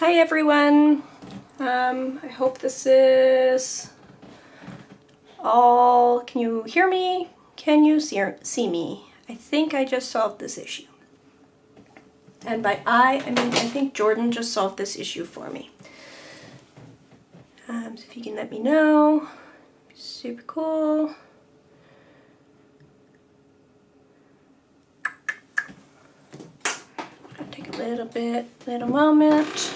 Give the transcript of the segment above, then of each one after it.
Hi everyone. I hope this is all. Can you hear me? Can you see me? I think I just solved this issue. And by I mean I think Jordan just solved this issue for me. So if you can let me know, super cool. I'll take a little moment.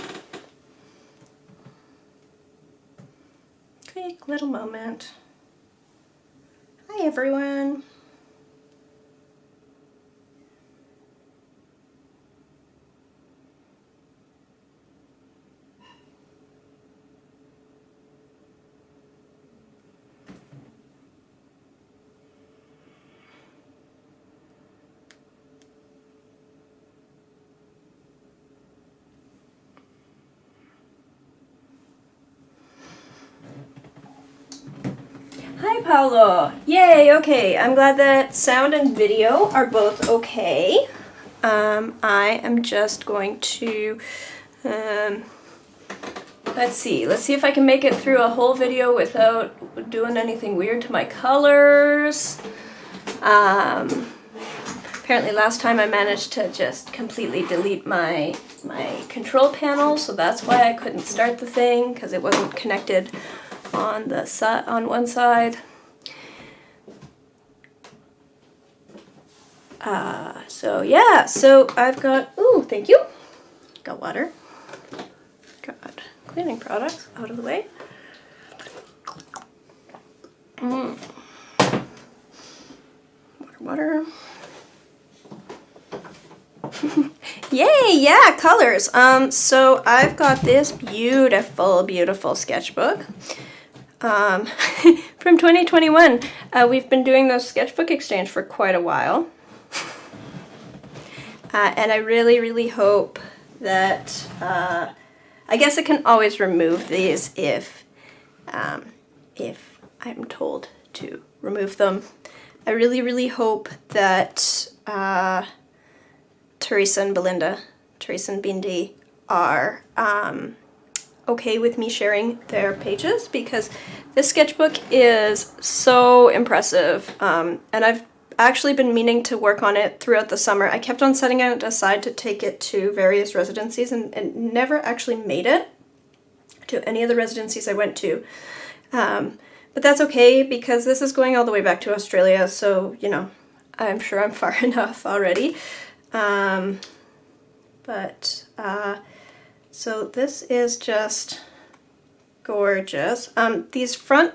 Quick little moment. Hi everyone. Hi Paolo! Yay, okay. I'm glad that sound and video are both okay. I am just going to, let's see if I can make it through a whole video without doing anything weird to my colors. Apparently last time I managed to just completely delete my control panel, so that's why I couldn't start the thing, because it wasn't connected on the on one side. So yeah, so I've got, ooh, thank you. Got water. Got cleaning products out of the way. Water. Yay, yeah, colors. So I've got this beautiful sketchbook. From 2021. We've been doing those sketchbook exchange for quite a while. And I really hope that, I guess I can always remove these if I'm told to remove them. I really hope that Teresa and Bindi are okay with me sharing their pages, because this sketchbook is so impressive, and I've actually been meaning to work on it throughout the summer. I kept on setting it aside to take it to various residencies and never actually made it to any of the residencies I went to. But that's okay, because this is going all the way back to Australia, so, you know, I'm sure I'm far enough already. So this is just gorgeous. These front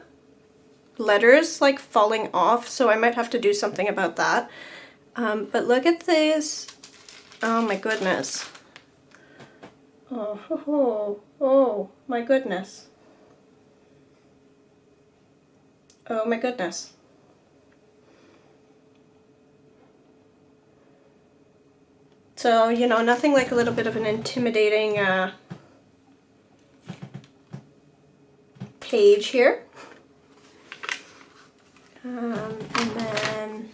letters like falling off, so I might have to do something about that. But look at this. Oh my goodness. Oh my goodness. Oh my goodness. So, you know, nothing like a little bit of an intimidating page here. And then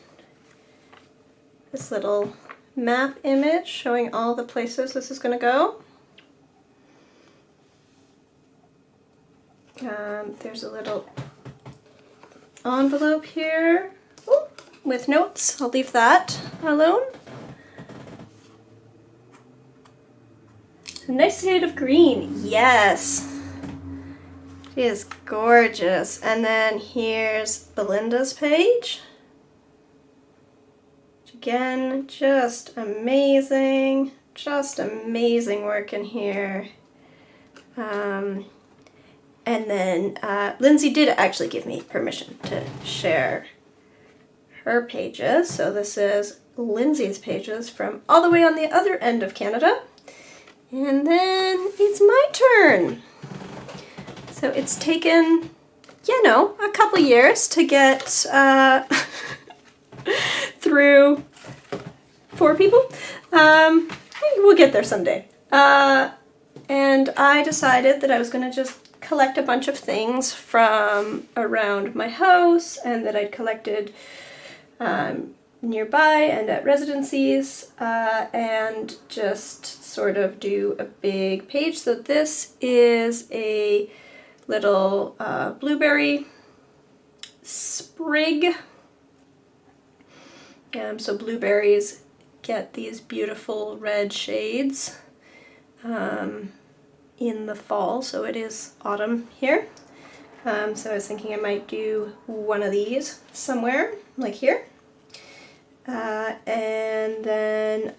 this little map image showing all the places this is going to go. There's a little envelope here with notes. I'll leave that alone. A nice shade of green, yes. She is gorgeous. And then here's Belinda's page. Which again, just amazing work in here. And then Lindsay did actually give me permission to share her pages. So this is Lindsay's pages from all the way on the other end of Canada. And then it's my turn. So it's taken, you know, a couple years to get through 4 people. We'll get there someday. And I decided that I was going to just collect a bunch of things from around my house, and that I'd collected nearby and at residencies, and just sort of do a big page. So this is a little blueberry sprig. So blueberries get these beautiful red shades in the fall, so it is autumn here. So I was thinking I might do one of these somewhere, like here. And then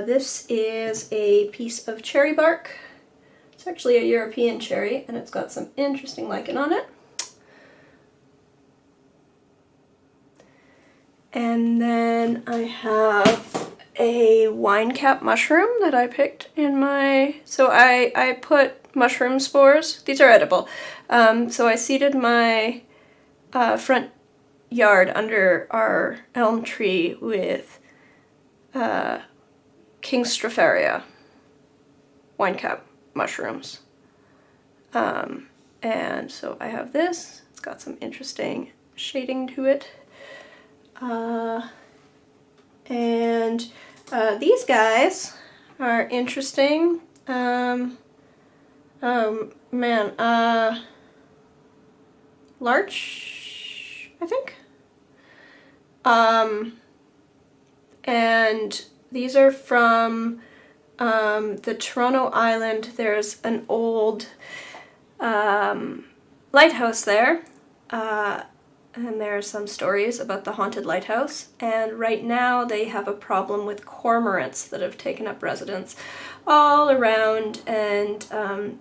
this is a piece of cherry bark. It's actually a European cherry, and it's got some interesting lichen on it. And then I have a wine cap mushroom that I picked in my... So I put mushroom spores. These are edible. So I seeded my front yard under our elm tree with King Stropharia wine cap mushrooms. And so I have this. It's got some interesting shading to it. And these guys are interesting. Oh man, larch, I think. And these are from the Toronto Island. There's an old lighthouse there. And there are some stories about the haunted lighthouse, and right now they have a problem with cormorants that have taken up residence all around, and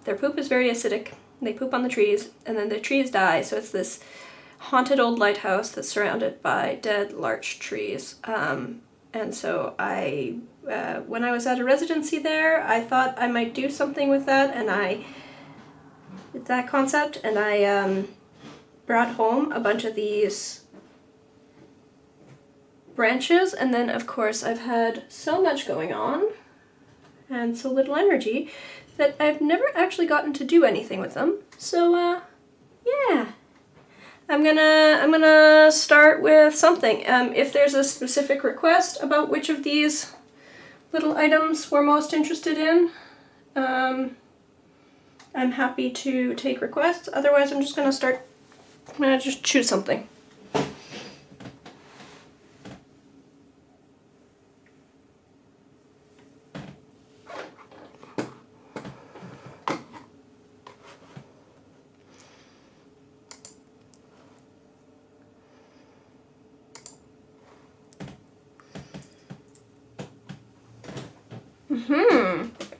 their poop is very acidic. They poop on the trees, and then the trees die, so it's this haunted old lighthouse that's surrounded by dead larch trees. And so when I was at a residency there, I thought I might do something with that, and that concept, and I brought home a bunch of these branches, and then of course I've had so much going on and so little energy that I've never actually gotten to do anything with them. So yeah, I'm gonna start with something. If there's a specific request about which of these little items we're most interested in, I'm happy to take requests. Otherwise I'm gonna just choose something.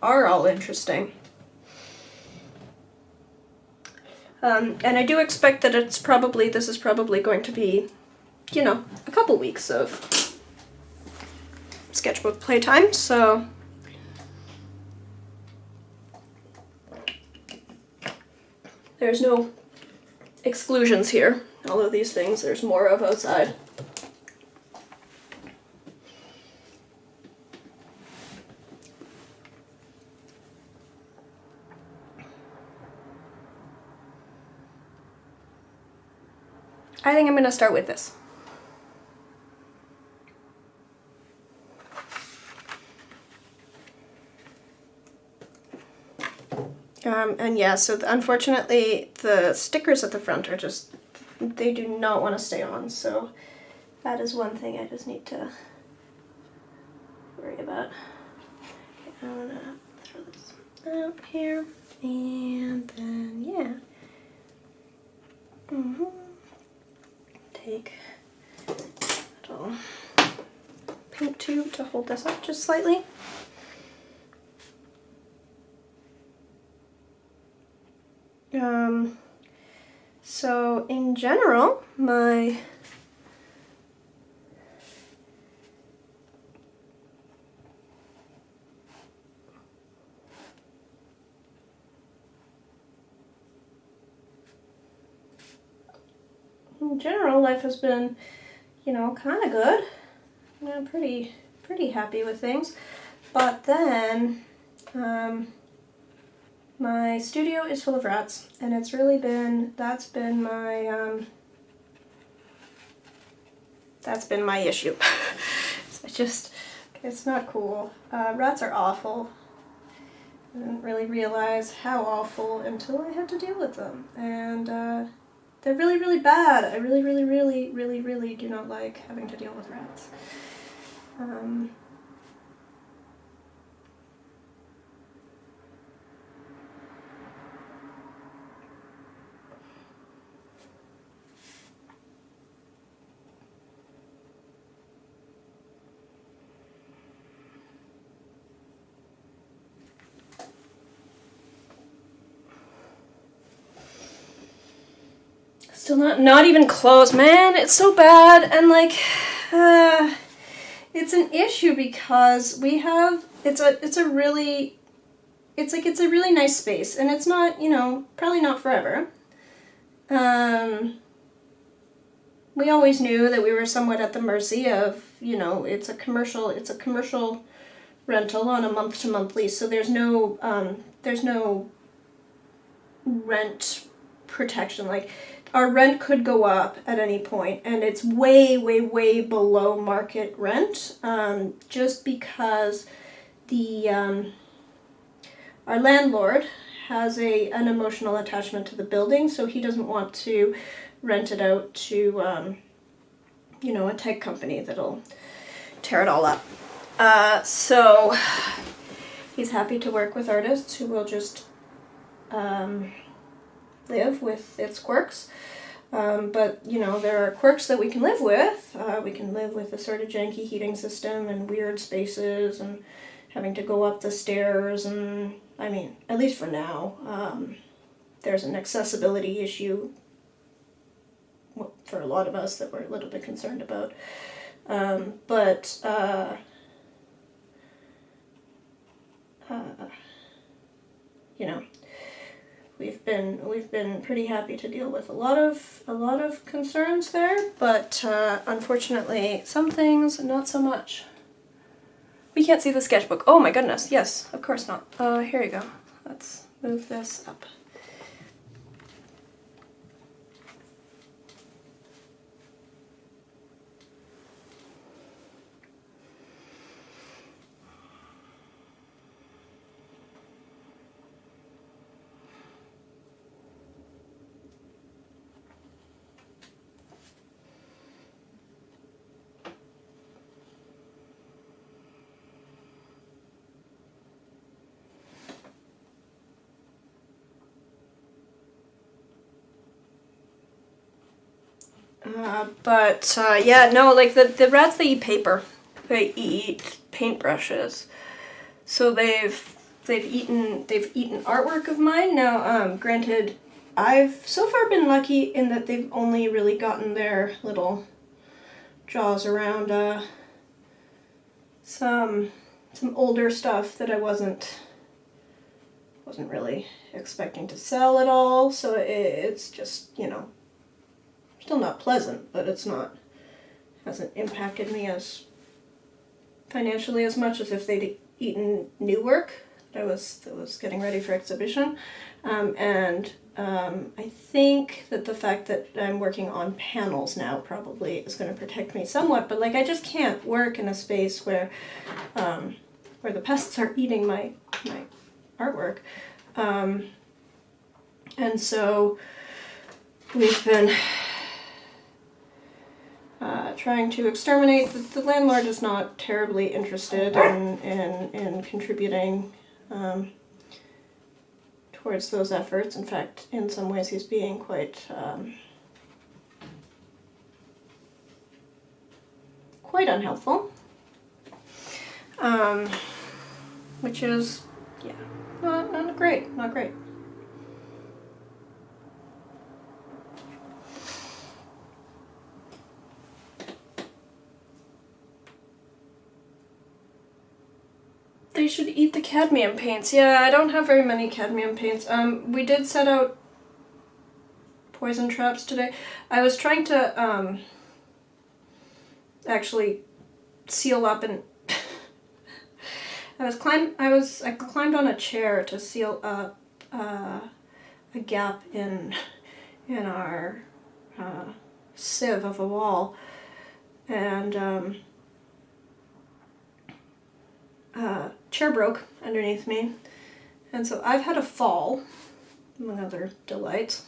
Are all interesting. And I do expect that this is probably going to be, you know, a couple weeks of sketchbook playtime, so there's no exclusions here. All of these things there's more of outside. I think I'm going to start with this. And yeah, so unfortunately the stickers at the front are just, they do not want to stay on, so that is one thing I just need to worry about. Okay, I'm going to throw this out here, and then yeah. Take a little paint tube to hold this up just slightly. So in general, my life has been, you know, kind of good. I'm pretty happy with things. But then my studio is full of rats, and it's really been, that's been that's been my issue. It's not cool. Rats are awful. I didn't really realize how awful until I had to deal with them. And they're really, really bad. I really, really, really, really, really do not like having to deal with rats. Still not even close, man. It's so bad, and like, it's an issue because we have it's a really nice space, and it's not, you know, probably not forever. We always knew that we were somewhat at the mercy of, you know, it's a commercial rental on a month-to-month lease, so there's no rent protection. Like, our rent could go up at any point, and it's way, way, way below market rent, just because our landlord has an emotional attachment to the building, so he doesn't want to rent it out to, you know, a tech company that'll tear it all up. So he's happy to work with artists who will just live with its quirks. But, you know, there are quirks that we can live with. We can live with a sort of janky heating system and weird spaces and having to go up the stairs. And, I mean, at least for now, there's an accessibility issue for a lot of us that we're a little bit concerned about. You know, we've been pretty happy to deal with a lot of concerns there, but unfortunately some things not so much. We can't see the sketchbook. Oh my goodness, yes, of course not. Here you go. Let's move this up. Yeah, no, like the rats, they eat paper. They eat paintbrushes. So they've eaten artwork of mine. Now, granted, I've so far been lucky in that they've only really gotten their little jaws around some older stuff that I wasn't really expecting to sell at all. So it's just, you know, still not pleasant, but hasn't impacted me as financially as much as if they'd eaten new work that was getting ready for exhibition. I think that the fact that I'm working on panels now probably is going to protect me somewhat, but like, I just can't work in a space where the pests are eating my artwork. And so we've been trying to exterminate. The landlord is not terribly interested in contributing towards those efforts. In fact, in some ways he's being quite unhelpful, which is, yeah, not great. They should eat the cadmium paints. Yeah, I don't have very many cadmium paints. We did set out poison traps today. I was trying to actually seal up and I climbed on a chair to seal up a gap in our sieve of a wall. and chair broke underneath me. And so I've had a fall, among other delights.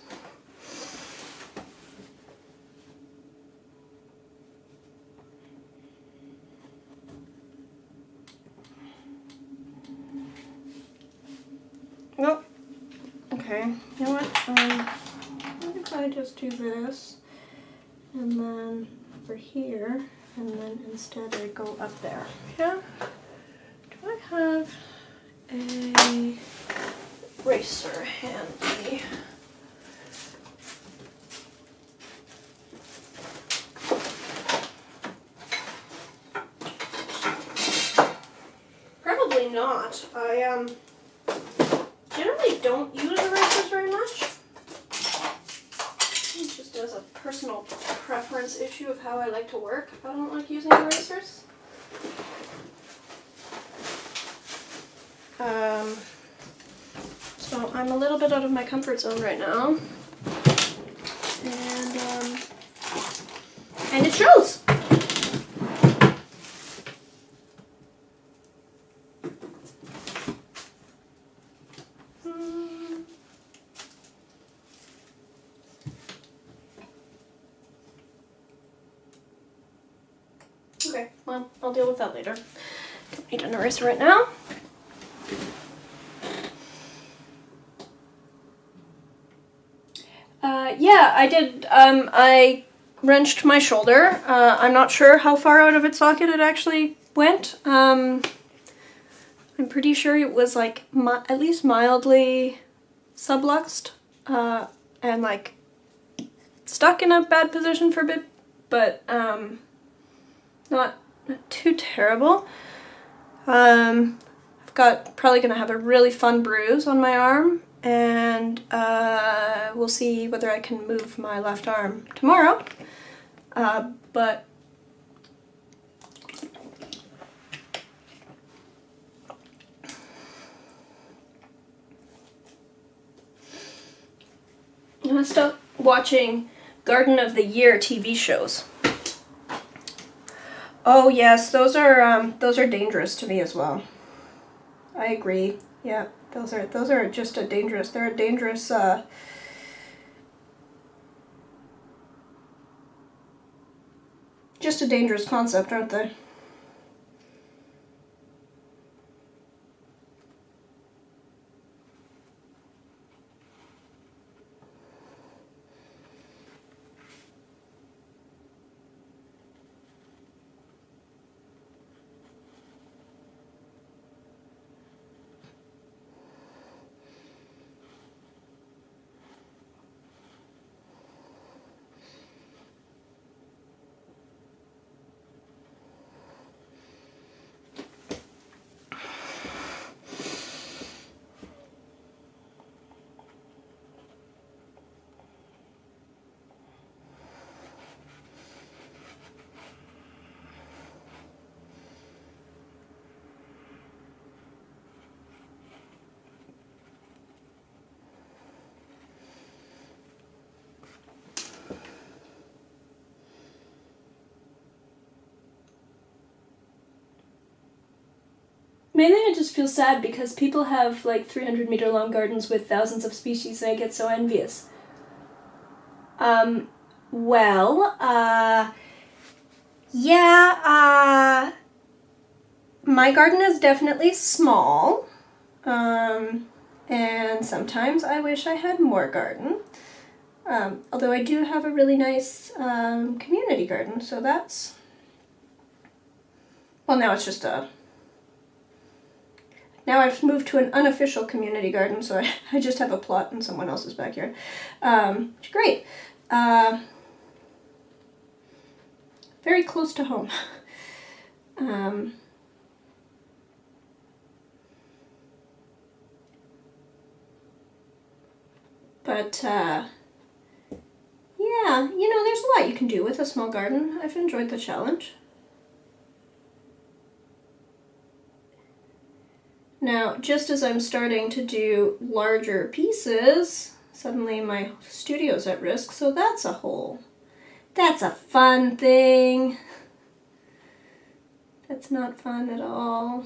Nope. Okay, you know what? What if I just do this, and then over here, and then instead I go up there? Yeah? Do I have a eraser handy? Probably not. I generally don't use erasers very much. It's just as a personal preference issue of how I like to work. I don't like using erasers. So I'm a little bit out of my comfort zone right now. And it shows. Okay, well, I'll deal with that later. Don't need an eraser right now. Yeah, I did. I wrenched my shoulder. I'm not sure how far out of its socket it actually went. I'm pretty sure it was like at least mildly subluxed and like stuck in a bad position for a bit, but not too terrible. I've got probably gonna have a really fun bruise on my arm, and we'll see whether I can move my left arm tomorrow. But I'm gonna stop watching Garden of the Year TV shows. Oh yes, those are dangerous to me as well. I agree. Yeah, those are just a dangerous. They're a dangerous. Just a dangerous concept, aren't they? Mainly I just feel sad because people have like 300-meter long gardens with thousands of species and I get so envious. Yeah, my garden is definitely small, and sometimes I wish I had more garden. Although I do have a really nice community garden, so that's, well, now it's just now I've moved to an unofficial community garden, so I just have a plot in someone else's backyard, which is great. Very close to home. But yeah, you know, there's a lot you can do with a small garden. I've enjoyed the challenge. Now, just as I'm starting to do larger pieces, suddenly my studio's at risk, so that's a fun thing. That's not fun at all.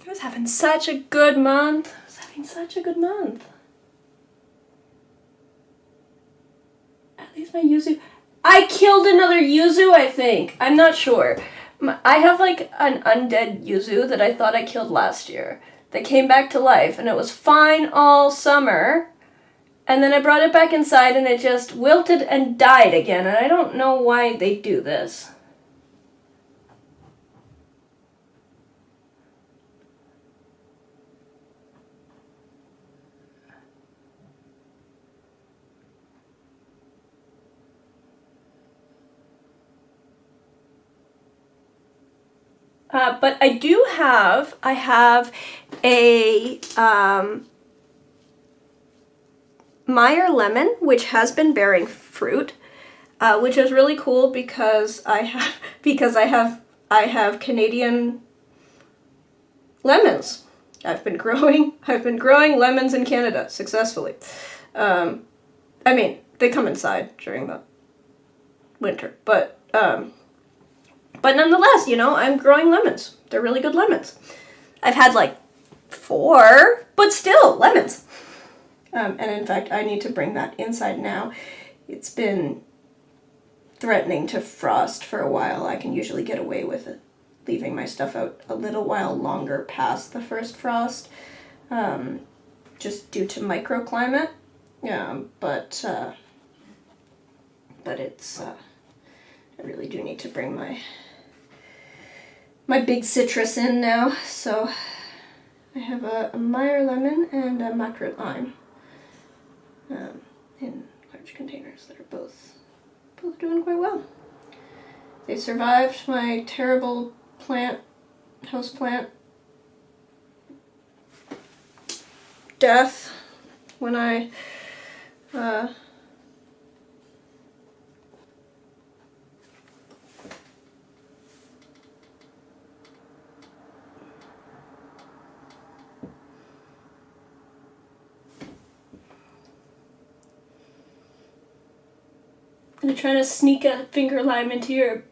I was having such a good month. At least my yuzu. I killed another yuzu, I think. I'm not sure. I have like an undead yuzu that I thought I killed last year that came back to life, and it was fine all summer. And then I brought it back inside and it just wilted and died again, and I don't know why they do this. But I have a Meyer lemon, which has been bearing fruit, which is really cool because I have Canadian lemons. I've been growing lemons in Canada successfully. I mean, they come inside during the winter, but nonetheless, you know, I'm growing lemons. They're really good lemons. I've had like 4, but still, lemons. And in fact, I need to bring that inside now. It's been threatening to frost for a while. I can usually get away with it, leaving my stuff out a little while longer past the first frost, just due to microclimate. But it's, I really do need to bring my big citrus in now. So I have a Meyer lemon and a macro lime in large containers that are both doing quite well. They survived my terrible houseplant death when I I'm trying to sneak a finger lime into your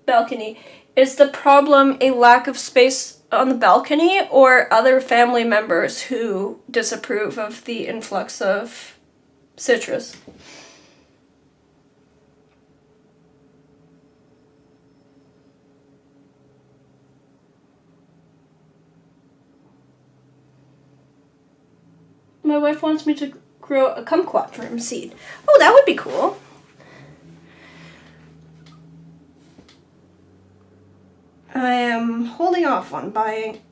balcony. Is the problem a lack of space on the balcony, or other family members who disapprove of the influx of citrus? My wife wants me to grow a kumquat from seed. Oh, that would be cool. I am holding off on buying.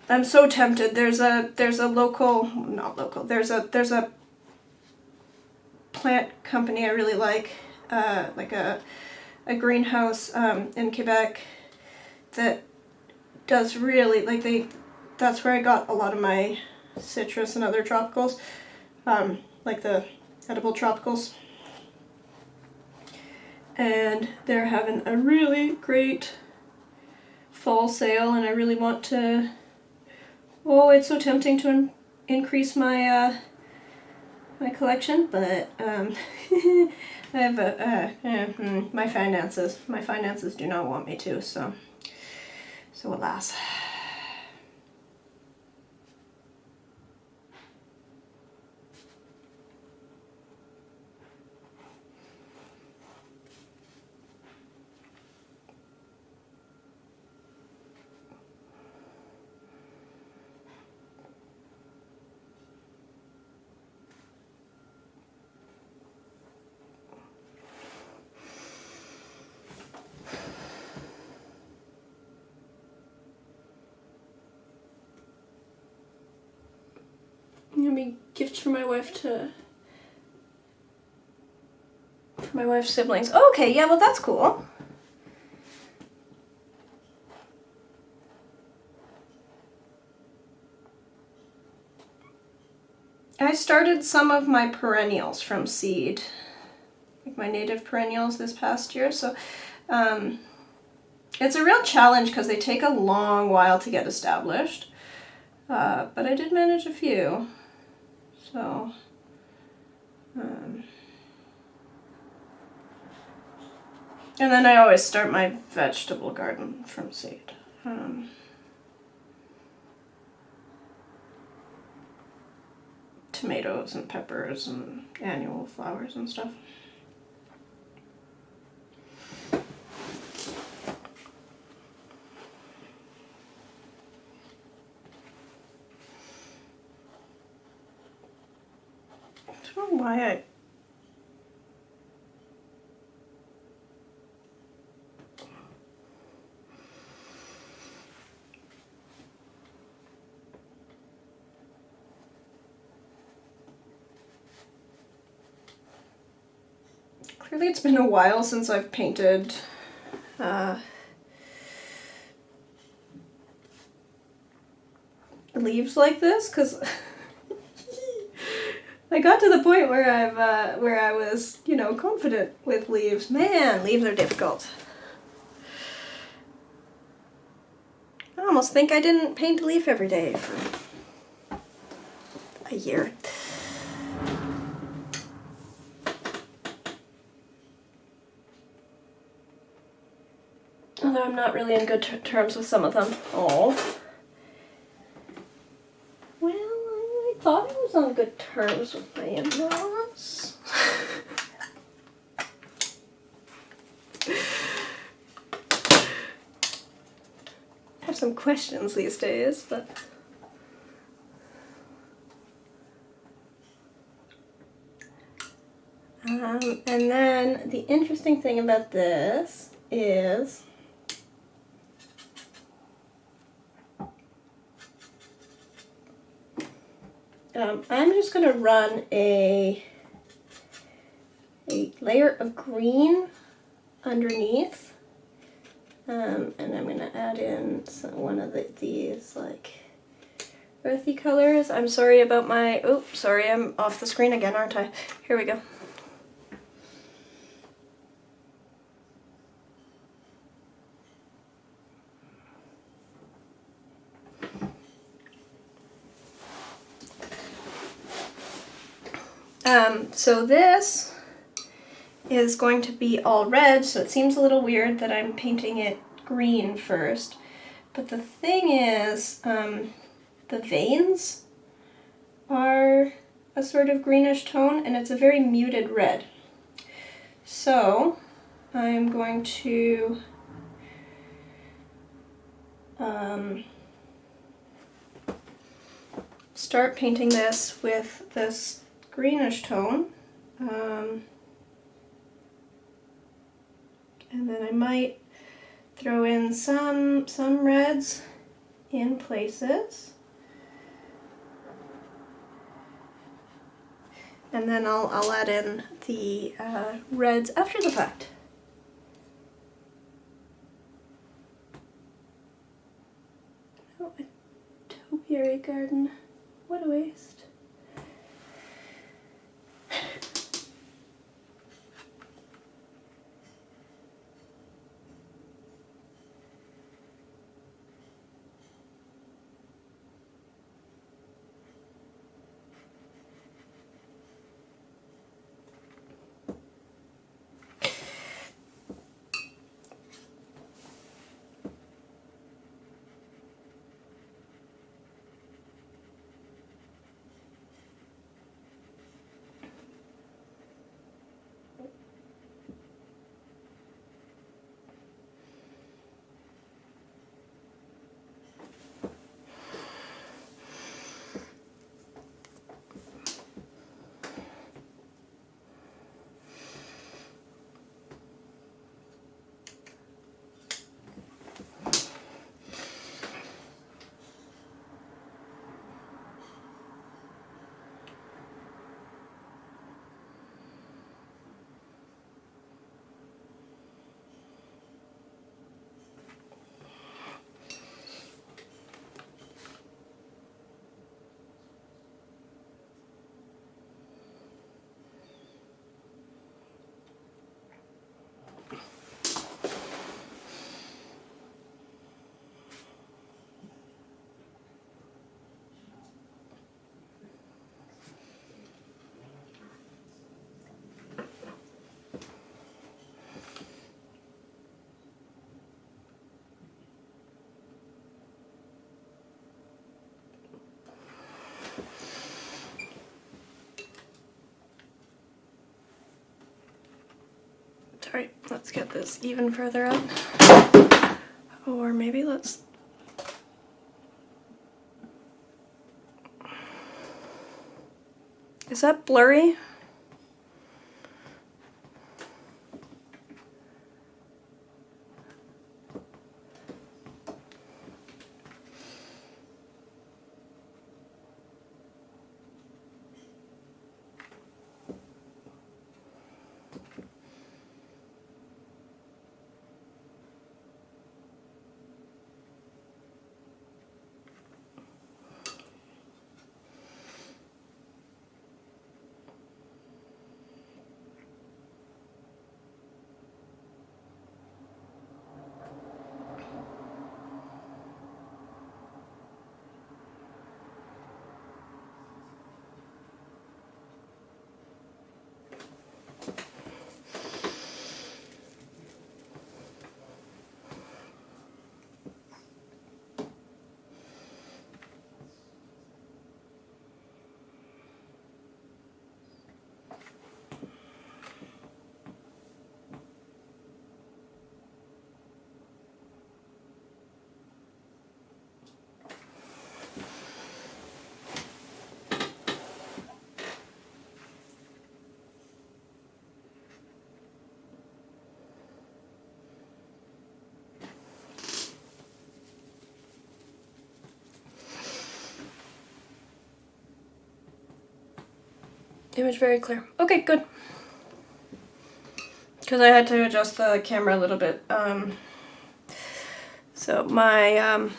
I'm so tempted. There's a plant company I really like a greenhouse in Quebec that does really, that's where I got a lot of my citrus and other tropicals, like the edible tropicals. And they're having a really great fall sale, and I really want to. Oh, it's so tempting to increase my my collection, but I have my finances do not want me to. So alas. Gonna be gifts for my wife's siblings. Oh, okay, yeah, well that's cool. I started some of my perennials from seed, like my native perennials this past year, so it's a real challenge because they take a long while to get established, but I did manage a few. So, And then I always start my vegetable garden from seed. Tomatoes and peppers and annual flowers and stuff. I don't know why I... Clearly it's been a while since I've painted leaves like this, because I got to the point where I was, you know, confident with leaves. Man, leaves are difficult. I almost think I didn't paint a leaf every day for a year. Although I'm not really in good terms with some of them. Oh. Well, I thought I was on good terms with my in-laws. I have some questions these days, but... and then the interesting thing about this is I'm just going to run a layer of green underneath, and I'm going to add in one of these like earthy colors. I'm sorry about my, oops, sorry, I'm off the screen again, aren't I? Here we go. So this is going to be all red, so it seems a little weird that I'm painting it green first. But the thing is, the veins are a sort of greenish tone, and it's a very muted red. So I'm going to start painting this with this greenish tone, and then I might throw in some reds in places, and then I'll add in the reds after the fact. Oh, a topiary garden, what a waste. Sorry, let's get this even further up. Or maybe let's... Is that blurry? Image very clear. Okay, good. Because I had to adjust the camera a little bit. So my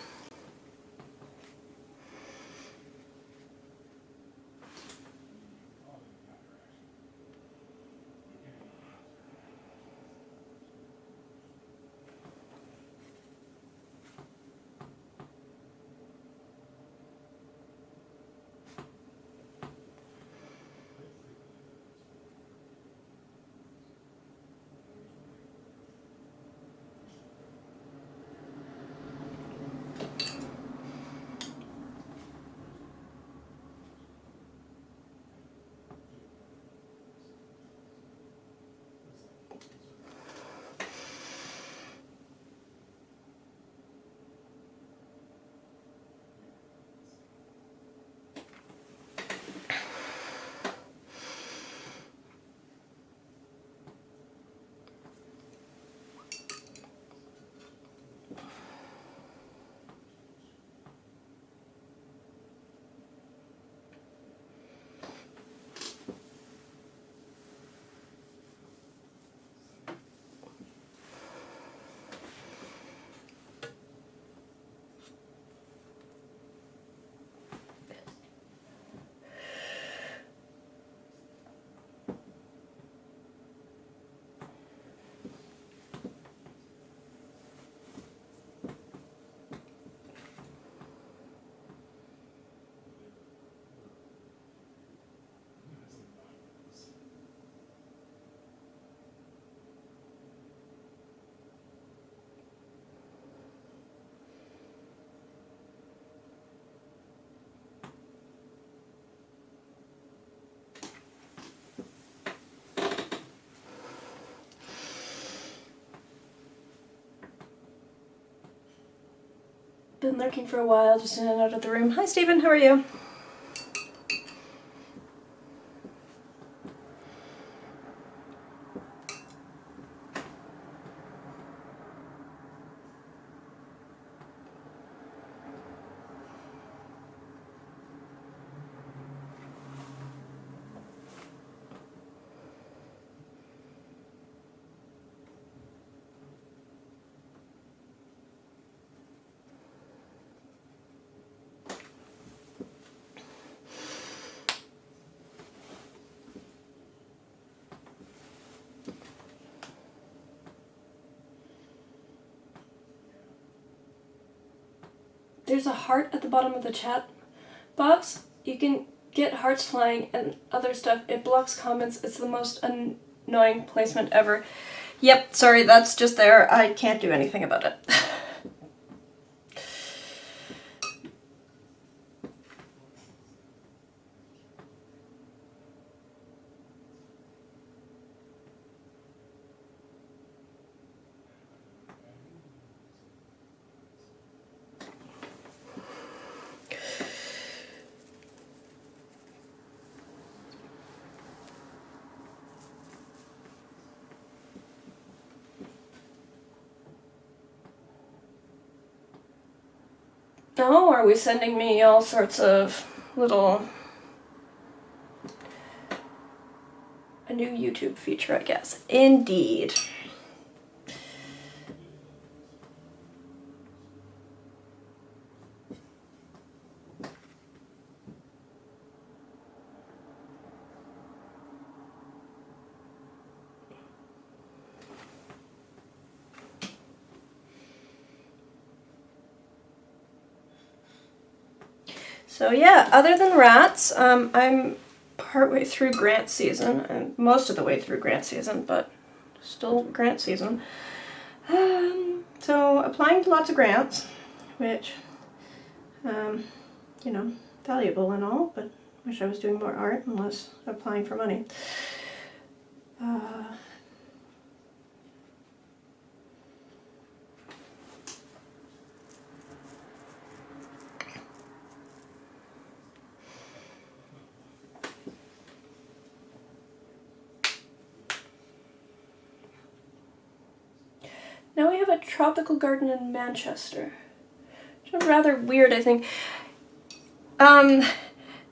been lurking for a while, just in and out of the room. Hi Stephen, how are you? There's a heart at the bottom of the chat box. You can get hearts flying and other stuff. It blocks comments. It's the most annoying placement ever. Yep, sorry, that's just there. I can't do anything about it. Oh, are we sending me all sorts of little... A new YouTube feature, I guess. Indeed. So yeah, other than rats, I'm partway through grant season, and most of the way through grant season, but still grant season. So applying to lots of grants, which, you know, valuable and all, but wish I was doing more art and less applying for money. Now we have a tropical garden in Manchester. Which is rather weird, I think.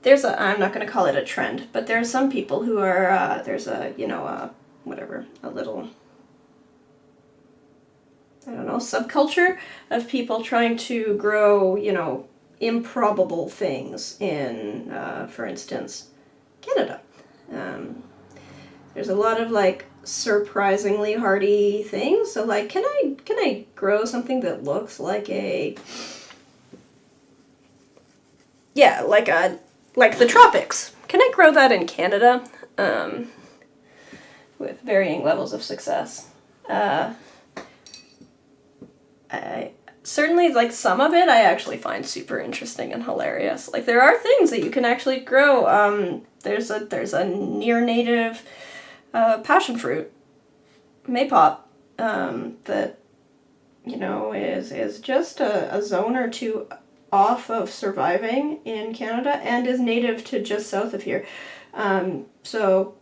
There's a, I'm not going to call it a trend, but there are some people who are, there's a, you know, whatever, a little, I don't know, subculture of people trying to grow, you know, improbable things in, for instance, Canada. There's a lot of, like, surprisingly hardy things. So, like, can I grow something that looks like a, yeah, like the tropics? Can I grow that in Canada? With varying levels of success. I certainly, like, some of it I actually find super interesting and hilarious. Like, there are things that you can actually grow. There's a near native passion fruit, maypop, that, you know, is just a zone or two off of surviving in Canada and is native to just south of here. So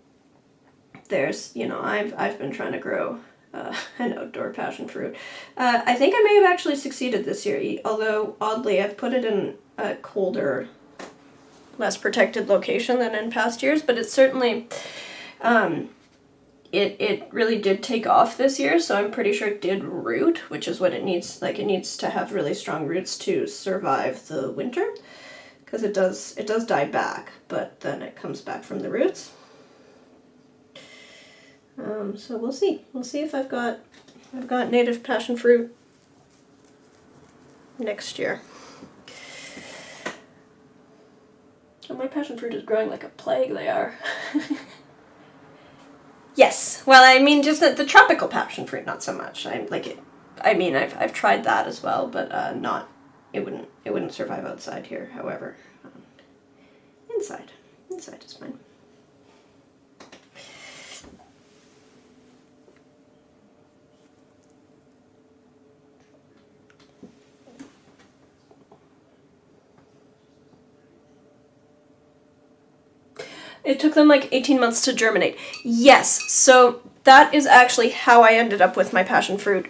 there's, you know, I've been trying to grow an outdoor passion fruit. I think I may have actually succeeded this year, although oddly I've put it in a colder, less protected location than in past years, but it's certainly, it really did take off this year, so I'm pretty sure it did root, which is what it needs. Like, it needs to have really strong roots to survive the winter, because it does die back, but then it comes back from the roots. So we'll see. We'll see if I've got native passion fruit next year. Oh, my passion fruit is growing like a plague, they are. Yes. Well, I mean, just the tropical passion fruit, not so much. I like it. I mean, I've tried that as well, but not. It wouldn't survive outside here. However, inside is fine. It took them like 18 months to germinate. Yes, so that is actually how I ended up with my passion fruit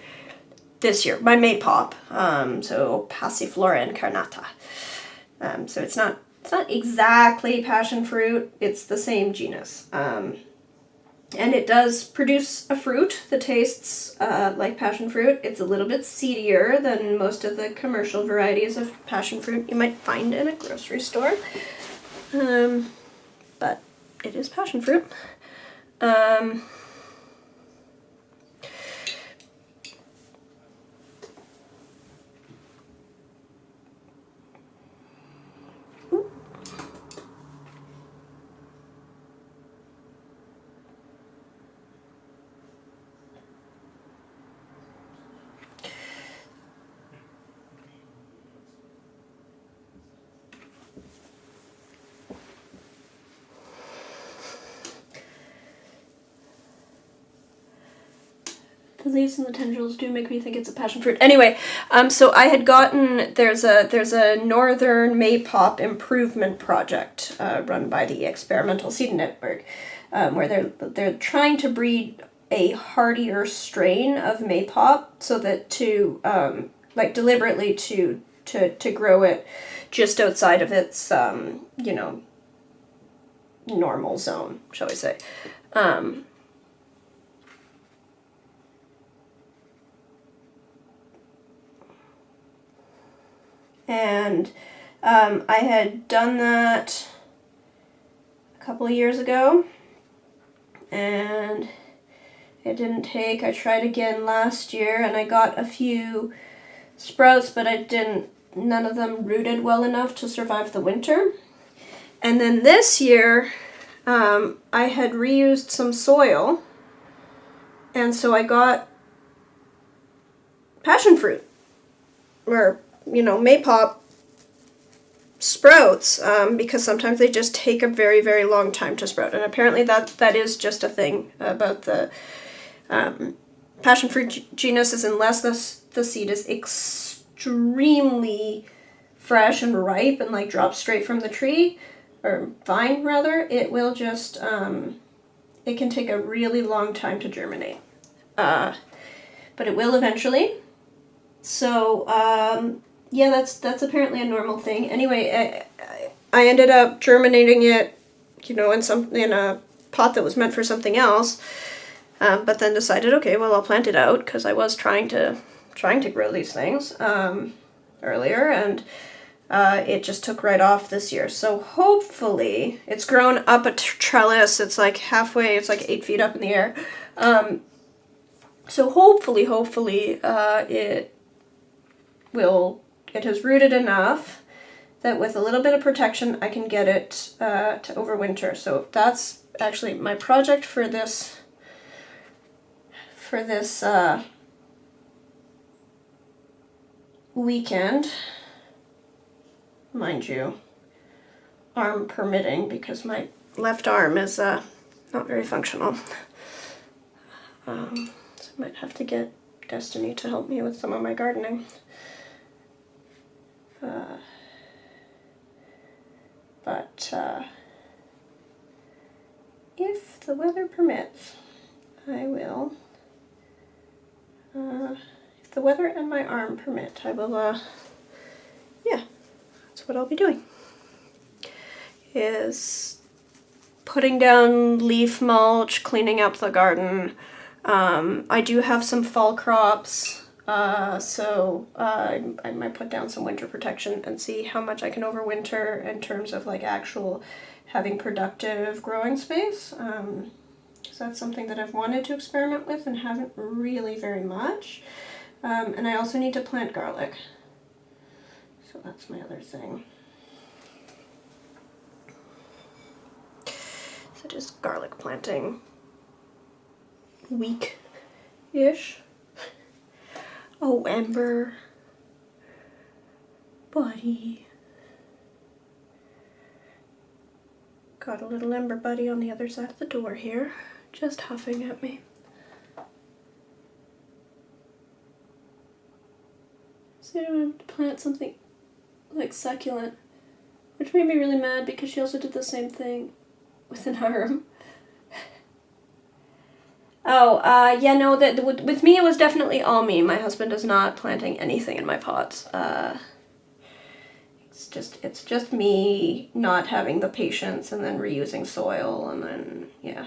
this year. My maypop, so Passiflora incarnata. So it's not exactly passion fruit. It's the same genus. And it does produce a fruit that tastes like passion fruit. It's a little bit seedier than most of the commercial varieties of passion fruit you might find in a grocery store. But it is passion fruit. The leaves and the tendrils do make me think it's a passion fruit. Anyway, so I had gotten, there's a Northern Maypop Improvement Project run by the Experimental Seed Network, where they're trying to breed a hardier strain of Maypop so that to, like, deliberately to to grow it just outside of its, you know, normal zone, shall we say. And I had done that a couple of years ago, and it didn't take. I tried again last year, and I got a few sprouts, but none of them rooted well enough to survive the winter. And then this year, I had reused some soil, and so I got passion fruit, or, you know, maypop sprouts, because sometimes they just take a very, very long time to sprout. And apparently that is just a thing about the passion fruit genus, is unless the seed is extremely fresh and ripe and like drops straight from the tree, or vine rather, it will just, it can take a really long time to germinate. But it will eventually. So, yeah, that's apparently a normal thing. Anyway, I ended up germinating it, you know, in a pot that was meant for something else. But then decided, okay, well, I'll plant it out, because I was trying to grow these things earlier, and it just took right off this year. So hopefully, it's grown up a trellis. It's like halfway. It's like 8 feet up in the air. So hopefully, it has rooted enough that with a little bit of protection, I can get it to overwinter. So that's actually my project for this weekend, mind you, arm permitting, because my left arm is not very functional. So I might have to get Destiny to help me with some of my gardening. But if the weather permits, I will, if the weather and my arm permit, I will, yeah, that's what I'll be doing, is putting down leaf mulch, cleaning up the garden. I do have some fall crops, so I might put down some winter protection and see how much I can overwinter in terms of like actual having productive growing space. So that's something that I've wanted to experiment with and haven't really very much. And I also need to plant garlic. So that's my other thing. So just garlic planting week-ish. Oh, Ember. Buddy. Got a little Ember buddy on the other side of the door here, just huffing at me. So I have to plant something like succulent, which made me really mad because she also did the same thing with an arm. Oh, yeah, no, with me it was definitely all me. My husband is not planting anything in my pots. It's just me not having the patience and then reusing soil and then, yeah.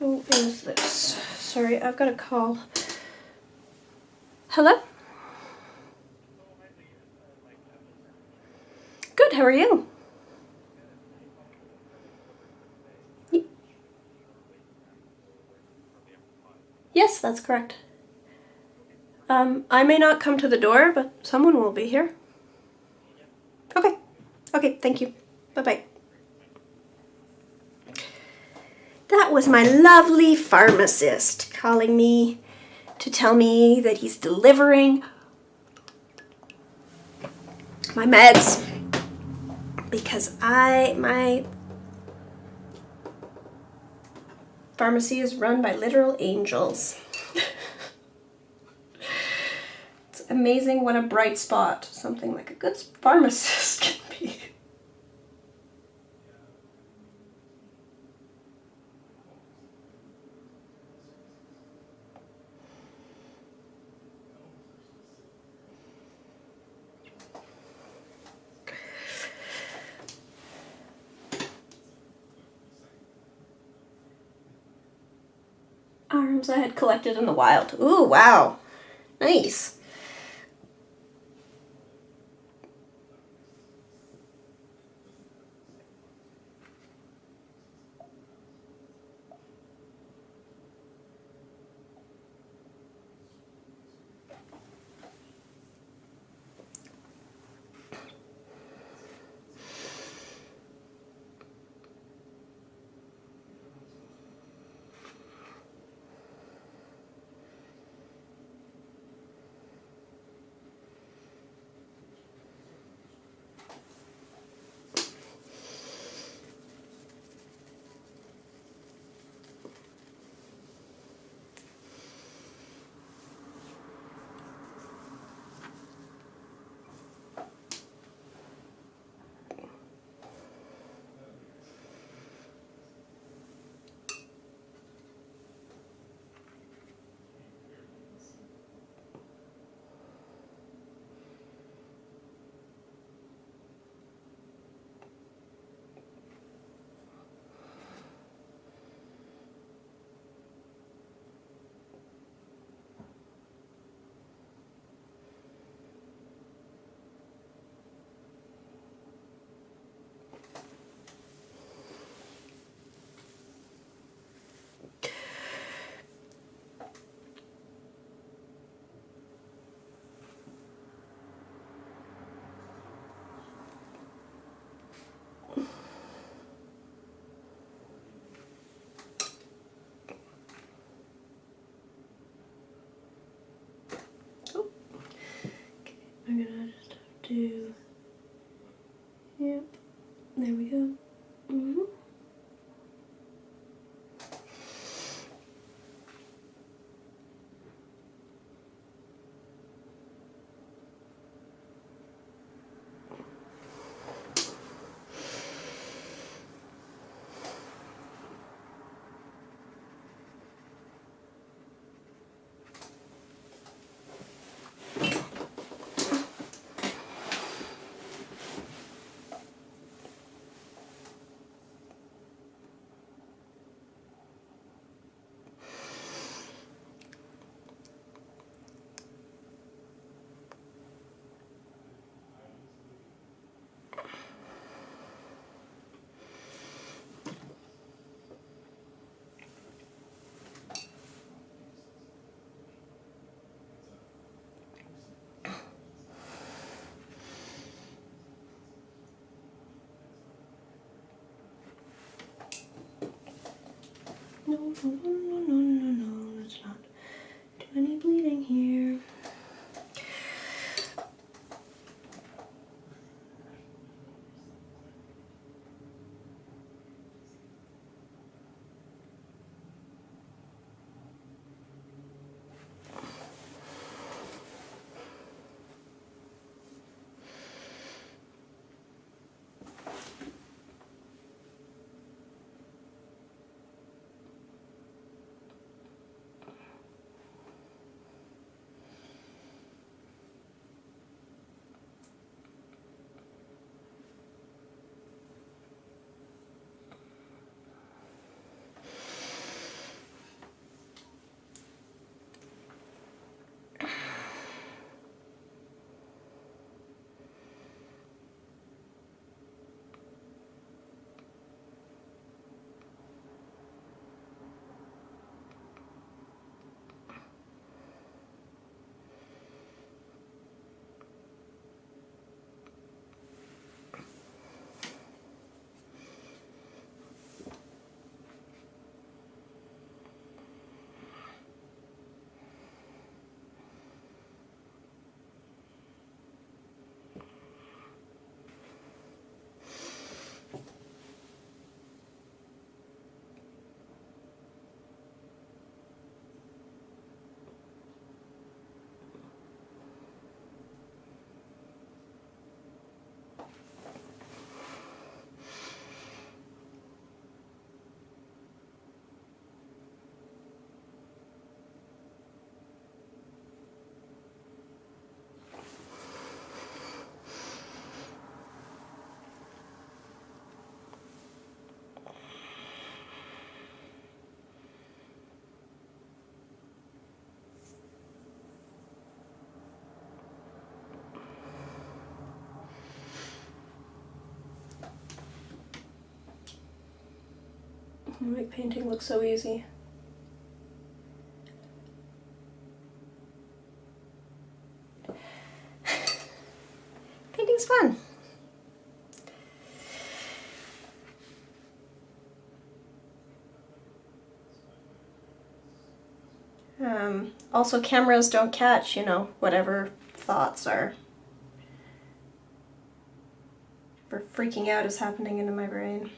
Who is this? Sorry, I've got a call. Hello? Good, how are you? Yes, that's correct. I may not come to the door, but someone will be here. Okay. Okay, thank you. Bye-bye. That was my lovely pharmacist calling me to tell me that he's delivering my meds because my pharmacy is run by literal angels. It's amazing what a bright spot something like a good pharmacist can be. Arms I had collected in the wild. Ooh, wow. Nice. Oh. Okay, I'm gonna just have to. Yep. There we go. Mm-hmm. No, no, no, no, no, no, no, let's not do any bleeding here. You make painting look so easy. Painting's fun. Also, cameras don't catch, you know, whatever thoughts are or freaking out is happening into my brain.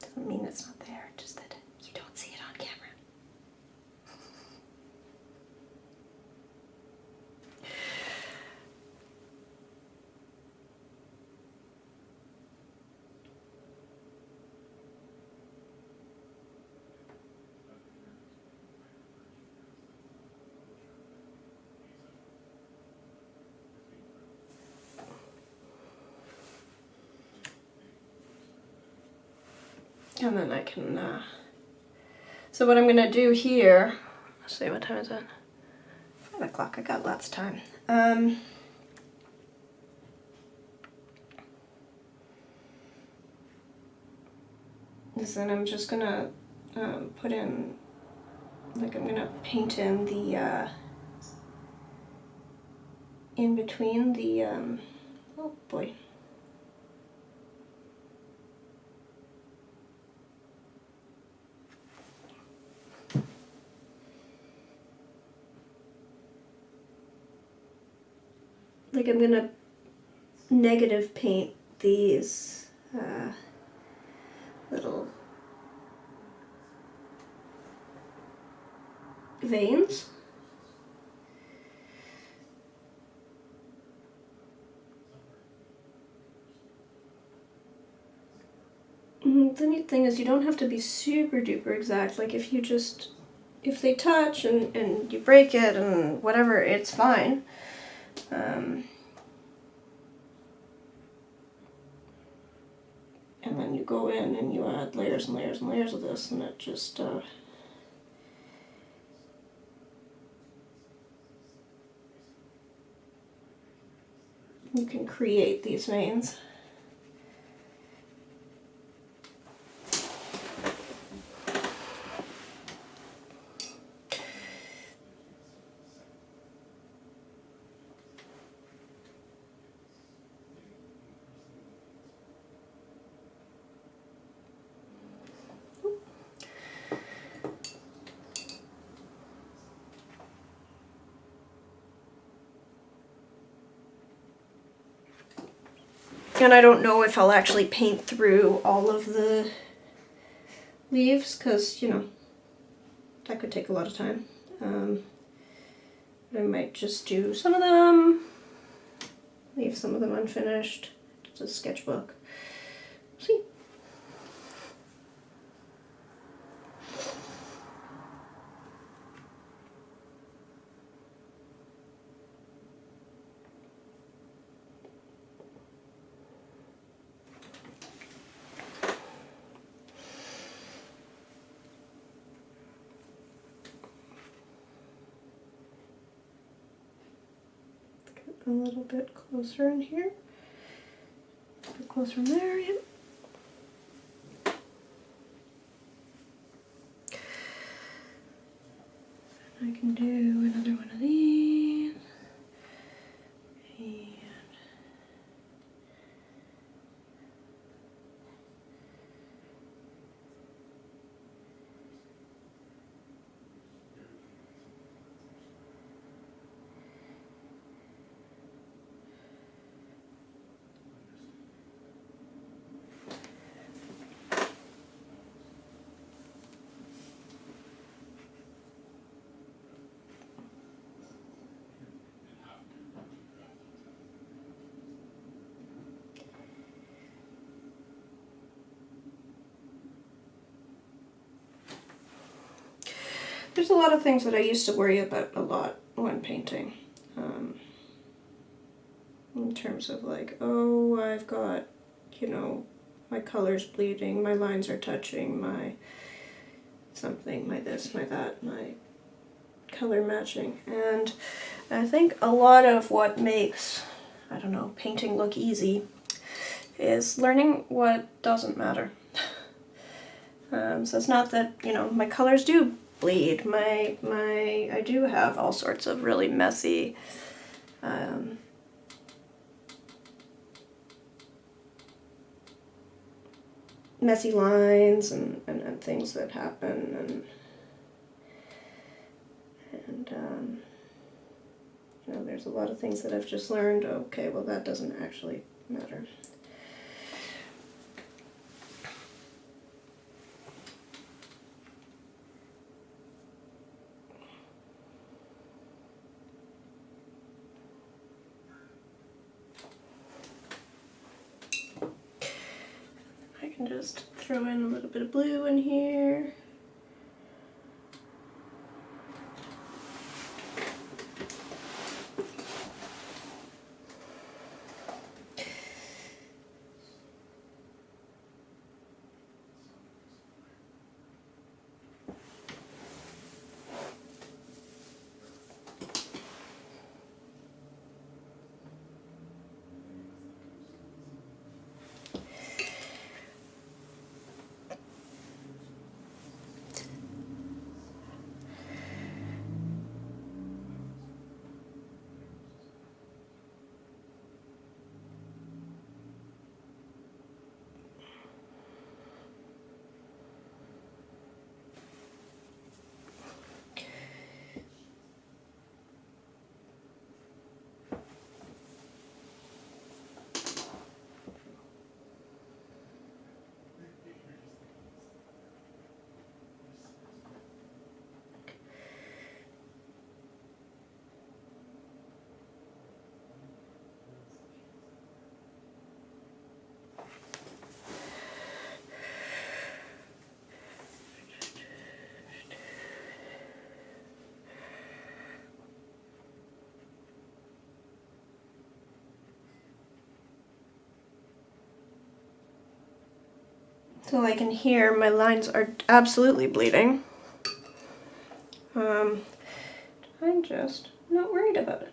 Doesn't mean it's not there, just that you don't see it on camera. And then I can, so what I'm gonna do here, let's see, what time is it? 5 o'clock, I got lots of time. Is then I'm just gonna put in, like I'm gonna paint in the, in between the, oh boy. Like I'm gonna negative paint these little veins. The neat thing is you don't have to be super duper exact. Like if you just, if they touch and you break it and whatever, it's fine. And then you go in and you add layers and layers and layers of this, and it just you can create these veins. And I don't know if I'll actually paint through all of the leaves, because, you know, that could take a lot of time. I might just do some of them, leave some of them unfinished. It's a sketchbook. See? A little bit closer in here. A bit closer in there, yeah. I can do another one of these. And there's a lot of things that I used to worry about a lot when painting. In terms of like, oh, I've got, you know, my color's bleeding, my lines are touching, my something, my this, my that, my color matching. And I think a lot of what makes, I don't know, painting look easy is learning what doesn't matter. So it's not that, you know, my colors do bleed. I do have all sorts of really messy messy lines and things that happen, and you know, there's a lot of things that I've just learned, okay, well, that doesn't actually matter. I can just throw in a little bit of blue in here. So I can hear my lines are absolutely bleeding. I'm just not worried about it.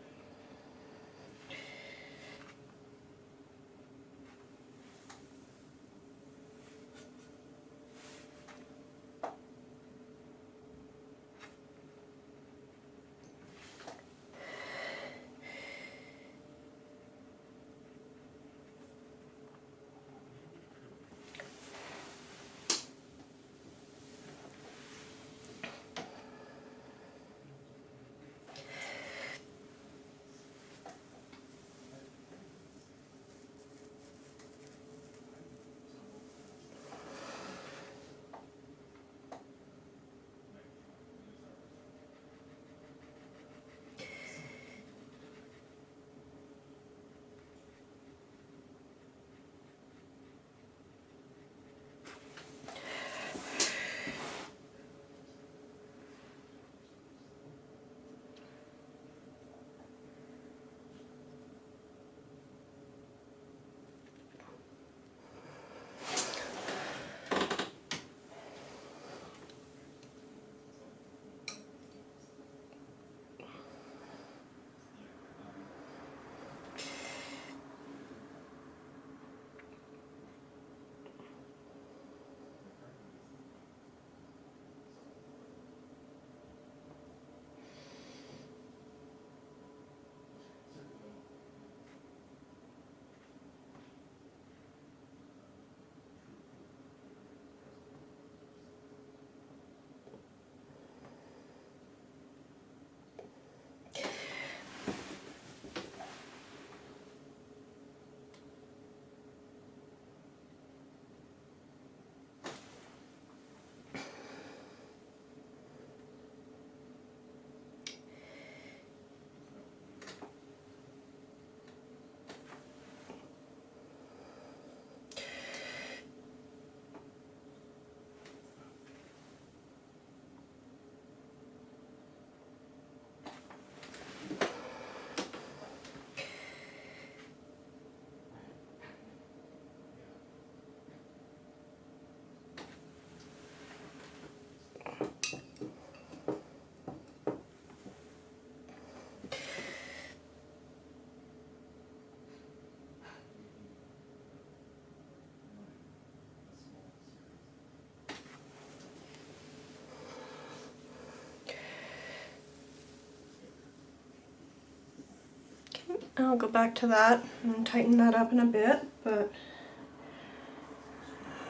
I'll go back to that and tighten that up in a bit, but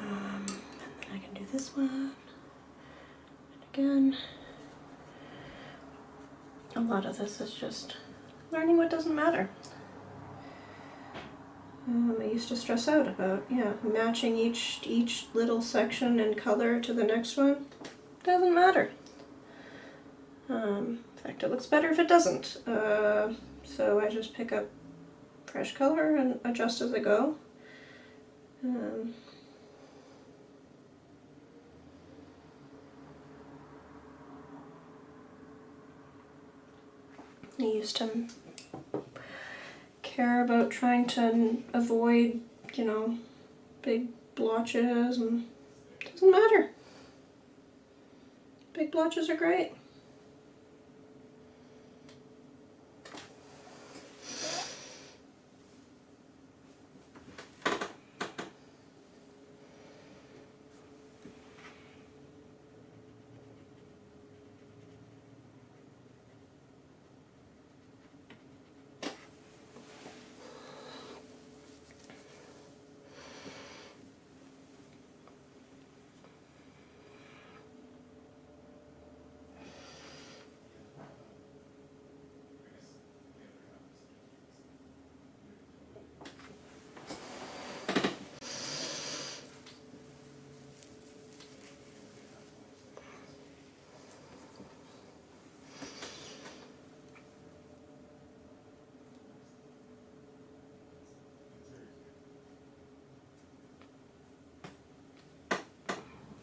I can do this one. And again, a lot of this is just learning what doesn't matter. I used to stress out about, yeah, matching each little section in color to the next one. Doesn't matter. In fact, it looks better if it doesn't. So I just pick up fresh color and adjust as I go. I used to care about trying to avoid, you know, big blotches, and it doesn't matter. Big blotches are great.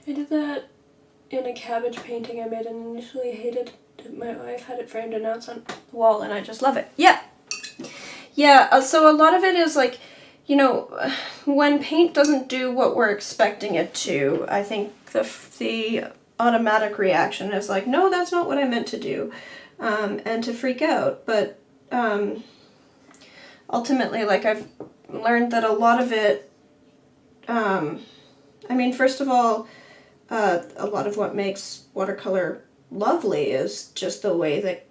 I did that in a cabbage painting I made and initially hated. My wife had it framed and now it's on the wall and I just love it. Yeah! Yeah, so a lot of it is like, you know, when paint doesn't do what we're expecting it to, I think the automatic reaction is like, no, that's not what I meant to do, and to freak out. But ultimately, like, I've learned that a lot of it, I mean, first of all, a lot of what makes watercolor lovely is just the way that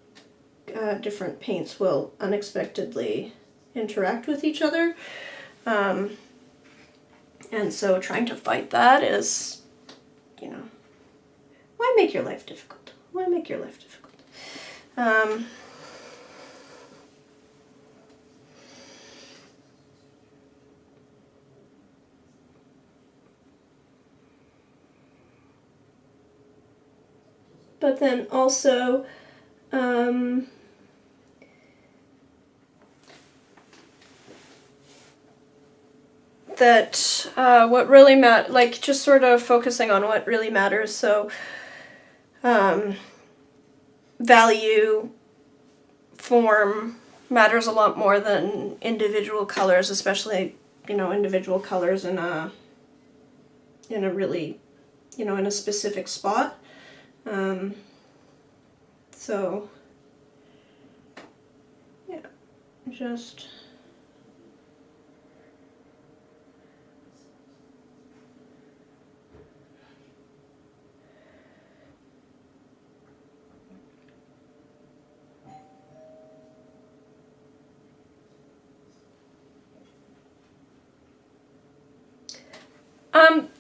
different paints will unexpectedly interact with each other. And so trying to fight that is, you know, why make your life difficult? Why make your life difficult? But then also, that what really matters, like just sort of focusing on what really matters. So value, form matters a lot more than individual colors, especially, you know, individual colors in a really, you know, in a specific spot. So yeah, just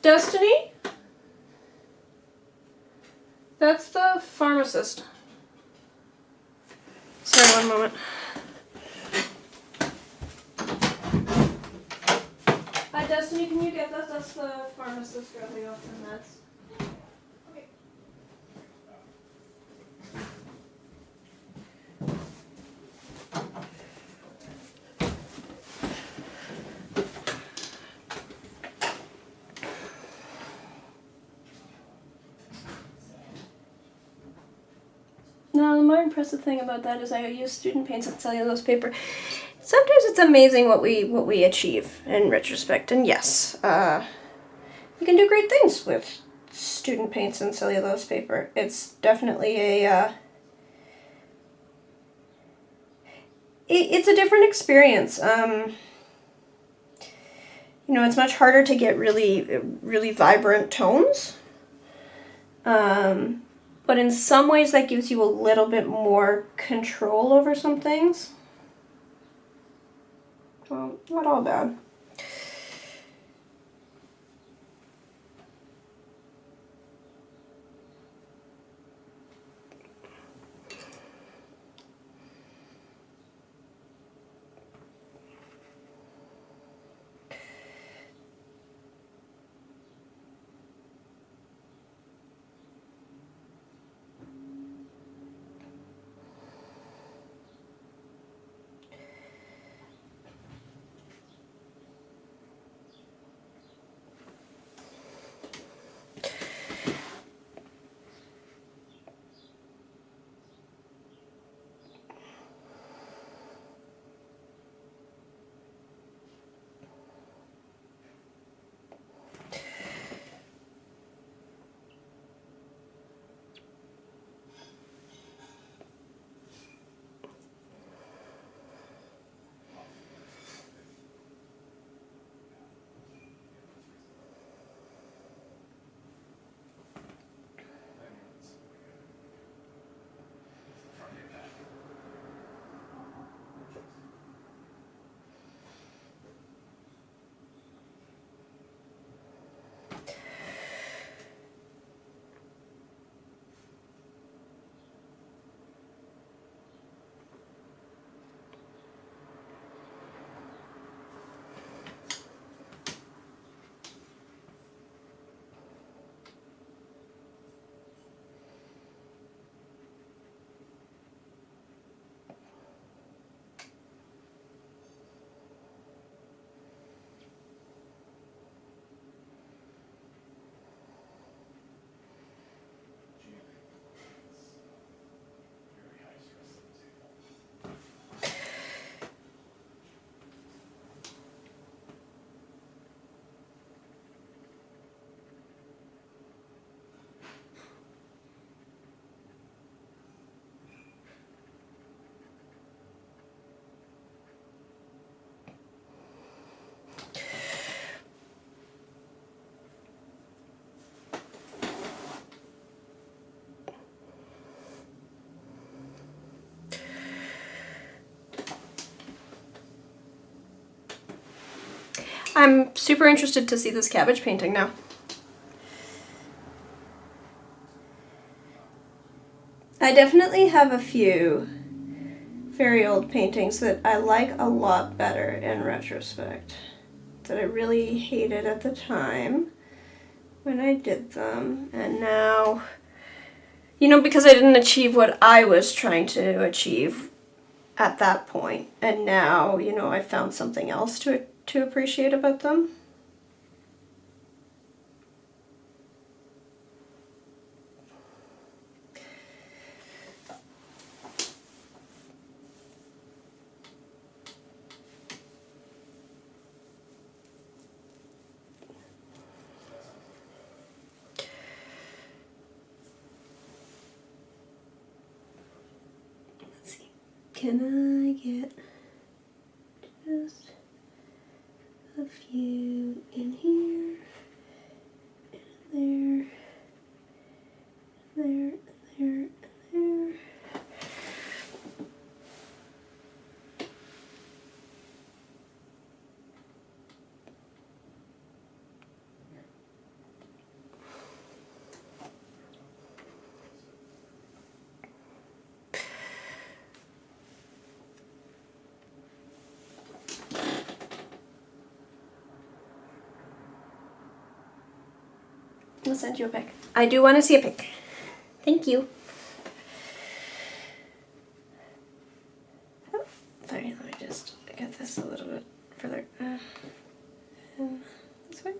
Destiny? That's the pharmacist. Sorry, one moment. Destiny, can you get that? That's the pharmacist dropping off the meds. Okay. Now, the more impressive thing about that is I use student paints and cellulose paper. Sometimes it's amazing what we achieve in retrospect, and yes, you can do great things with student paints and cellulose paper. It's definitely it's a different experience. You know, it's much harder to get really vibrant tones. But in some ways that gives you a little bit more control over some things. Well, not all bad. I'm super interested to see this cabbage painting now. I definitely have a few very old paintings that I like a lot better in retrospect, that I really hated at the time when I did them, and now, you know, because I didn't achieve what I was trying to achieve at that point, and now, you know, I found something else to appreciate about them. Let's see. Can I get just a few in here, and there, and there. I'll send you a pic. I do want to see a pic. Thank you. Oh, sorry, let me just get this a little bit further. This way.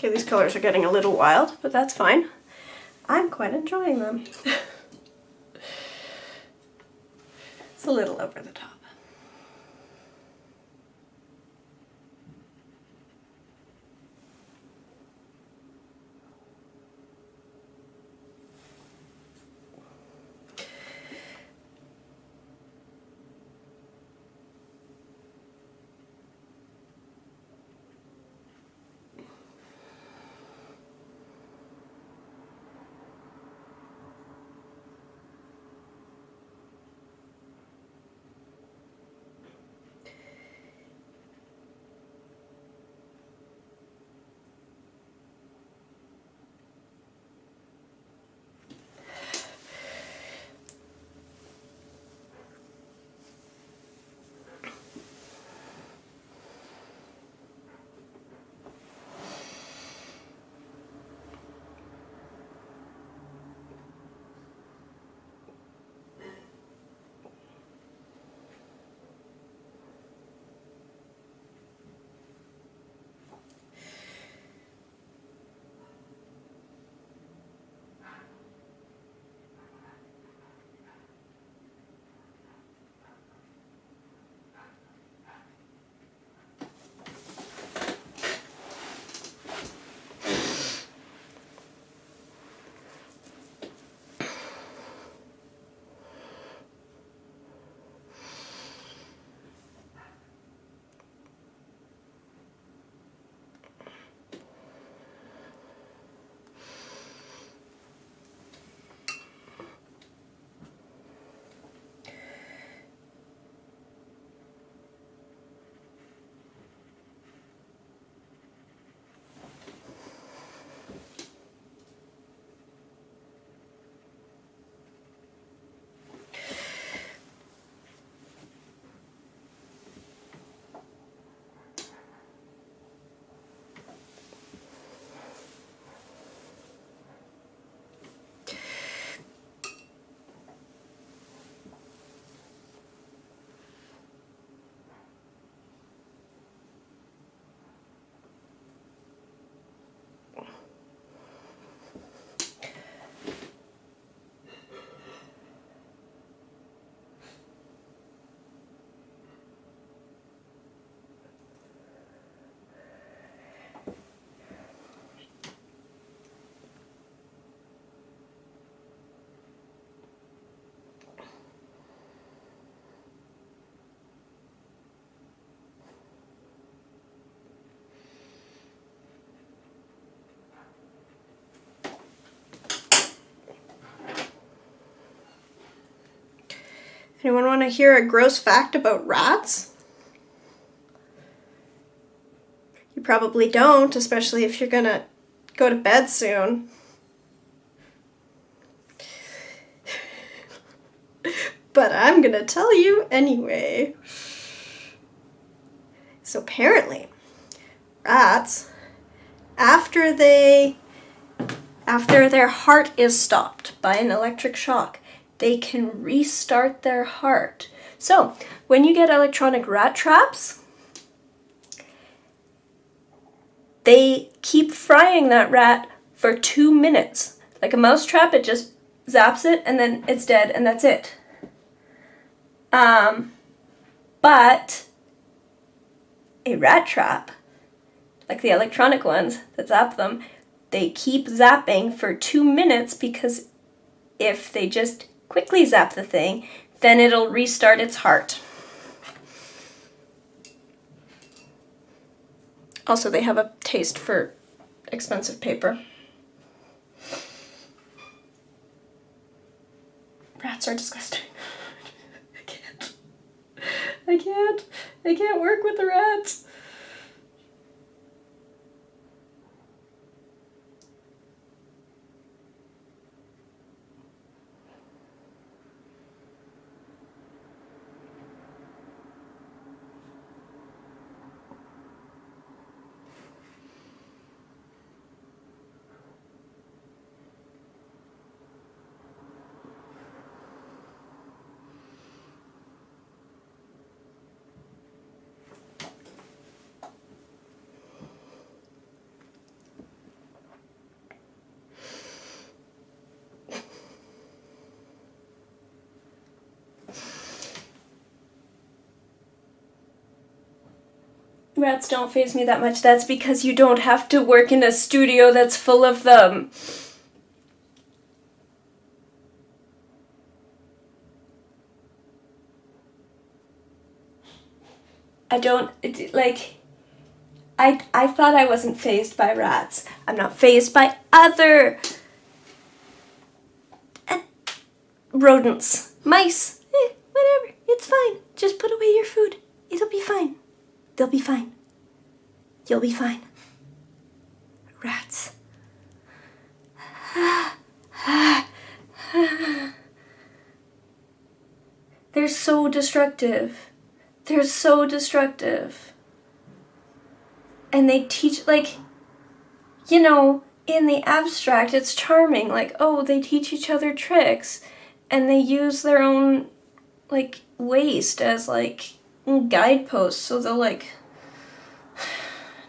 Okay, these colors are getting a little wild, but that's fine. I'm quite enjoying them. It's a little over the top. Anyone want to hear a gross fact about rats? You probably don't, especially if you're gonna go to bed soon. But I'm gonna tell you anyway. So apparently, rats, after their heart is stopped by an electric shock, they can restart their heart. So when you get electronic rat traps, they keep frying that rat for 2 minutes. Like a mouse trap, it just zaps it and then it's dead and that's it. But a rat trap, like the electronic ones that zap them, they keep zapping for 2 minutes because if they just quickly zap the thing, then it'll restart its heart. Also, they have a taste for expensive paper. Rats are disgusting. I can't work with the rats. Rats don't faze me that much. That's because you don't have to work in a studio that's full of them. I don't, like, I thought I wasn't fazed by rats. I'm not fazed by other rodents. Mice. Whatever. It's fine. Just put away your food. It'll be fine. They'll be fine. You'll be fine. Rats. They're so destructive. They're so destructive. And they teach, like, you know, in the abstract, it's charming. Like, oh, they teach each other tricks. And they use their own, like, waste as, like, guideposts. So they'll, like,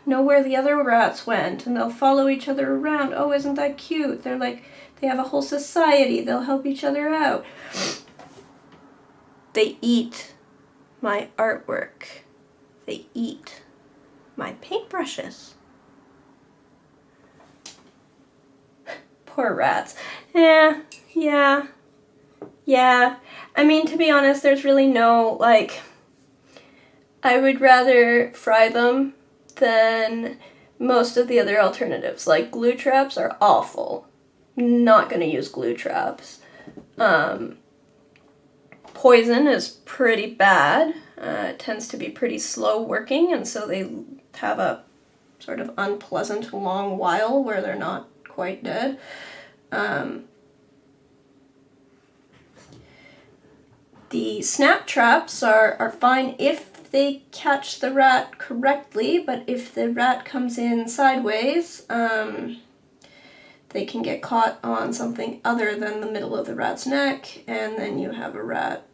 know where the other rats went. And they'll follow each other around. Oh, isn't that cute? They're, like, they have a whole society. They'll help each other out. They eat my artwork. They eat my paintbrushes. Poor rats. Yeah. I mean, to be honest, there's really no, like, I would rather fry them than most of the other alternatives. Like, glue traps are awful. Not gonna use glue traps. Poison is pretty bad. It tends to be pretty slow working, and so they have a sort of unpleasant long while where they're not quite dead. The snap traps are fine if they catch the rat correctly, but if the rat comes in sideways, they can get caught on something other than the middle of the rat's neck, and then you have a rat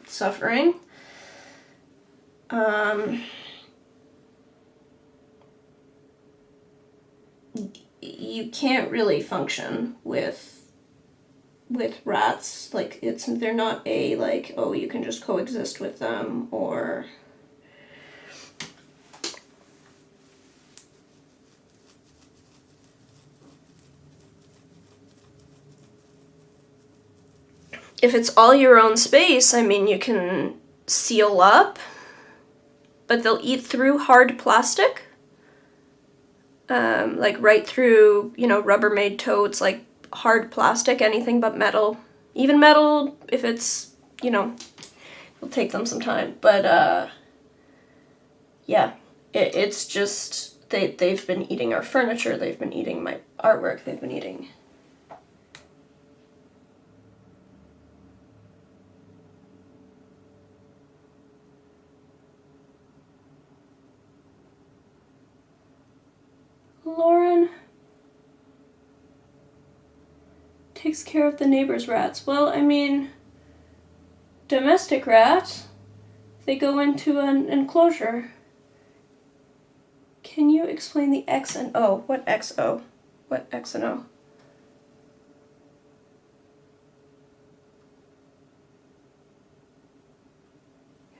suffering. You can't really function with rats. Like, they're not a, like, oh, you can just coexist with them, or if it's all your own space, I mean, you can seal up, but they'll eat through hard plastic. Like right through, you know, Rubbermaid totes, like hard plastic, anything but metal. Even metal, if it's, you know, it'll take them some time. But, yeah, it's just, they've been eating our furniture, they've been eating my artwork, they've been eating... Lauren takes care of the neighbor's rats. Well, I mean, domestic rats, they go into an enclosure. Can you explain the X and O? What XO? What X and O?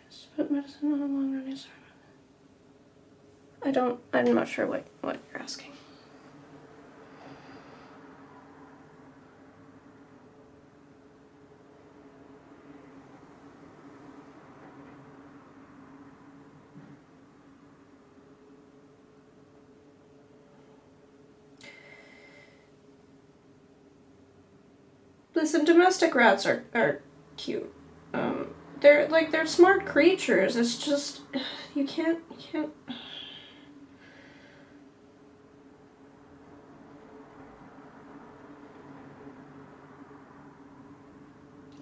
Yes, put medicine on a long running sermon. I'm not sure what you're asking. Listen, domestic rats are cute. They're smart creatures. It's just, you can't.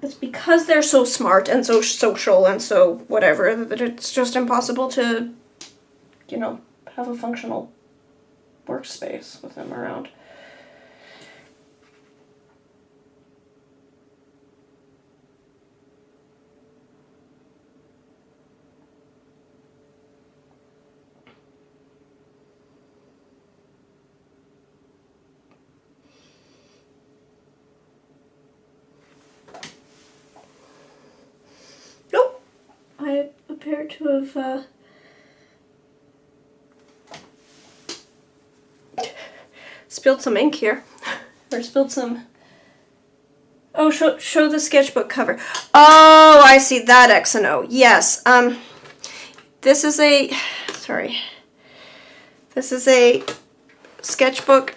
It's because they're so smart and so social and so whatever that it's just impossible to, you know, have a functional workspace with them around. I appear to have spilled some ink here. Or spilled some... Oh, show the sketchbook cover. Oh, I see that X and O. Yes. This is a... Sorry. This is a sketchbook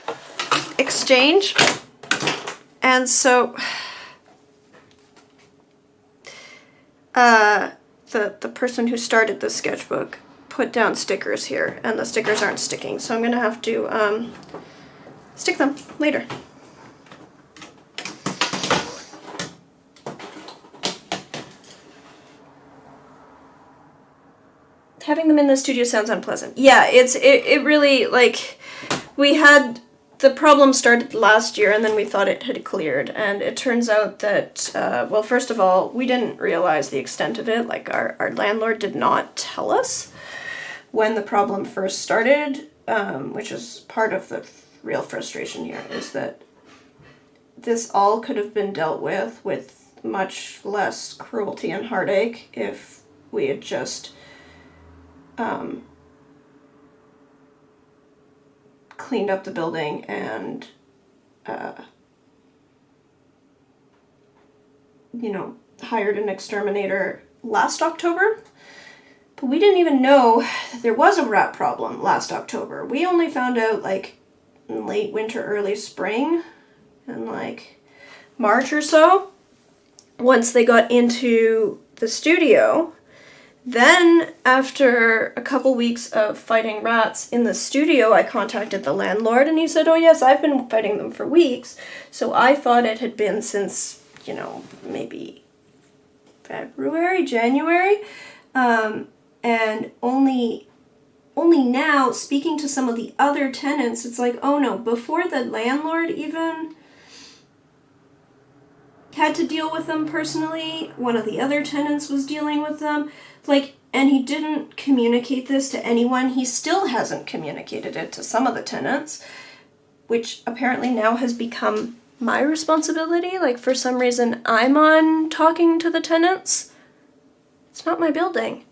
exchange. And so... the person who started the sketchbook put down stickers here, and the stickers aren't sticking, so I'm gonna have to stick them later. Having them in the studio sounds unpleasant. Yeah, it really, like, we had... The problem started last year, and then we thought it had cleared, and it turns out that, well, first of all, we didn't realize the extent of it. Like, our landlord did not tell us when the problem first started, which is part of the real frustration here, is that this all could have been dealt with much less cruelty and heartache if we had just cleaned up the building and, you know, hired an exterminator last October. But we didn't even know that there was a rat problem last October. We only found out, like, in late winter, early spring, in, like, March or so, once they got into the studio. Then, after a couple weeks of fighting rats in the studio, I contacted the landlord, and he said, oh yes, I've been fighting them for weeks. So I thought it had been since, you know, maybe February, January, and only now, speaking to some of the other tenants, it's like, oh no, before the landlord even had to deal with them personally, one of the other tenants was dealing with them. Like, and he didn't communicate this to anyone. He still hasn't communicated it to some of the tenants, which apparently now has become my responsibility. Like, for some reason, I'm on talking to the tenants. It's not my building.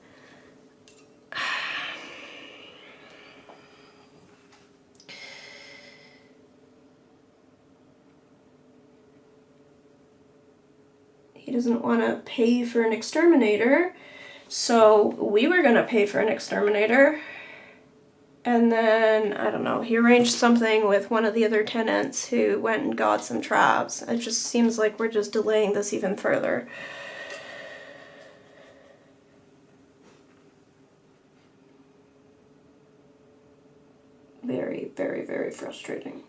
He doesn't want to pay for an exterminator. So we were going to pay for an exterminator, and then, I don't know, he arranged something with one of the other tenants who went and got some traps. It just seems like we're just delaying this even further. Very, very, very frustrating.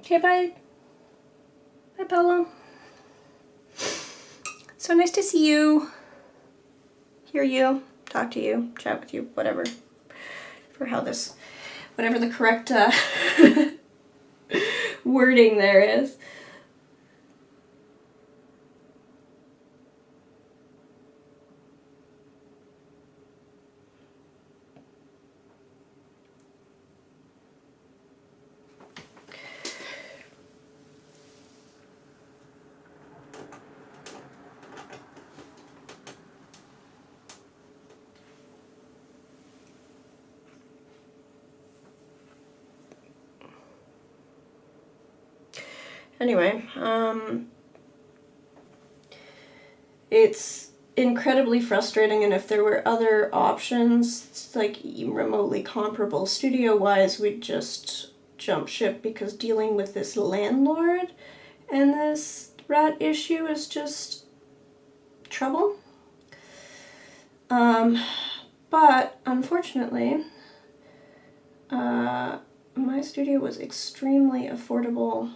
Okay, bye. Bye, Paolo. So nice to see you, hear you, talk to you, chat with you, whatever. For how this, whatever the correct wording there is. Anyway, it's incredibly frustrating, and if there were other options, like remotely comparable studio-wise, we'd just jump ship, because dealing with this landlord and this rat issue is just trouble. But unfortunately, my studio was extremely affordable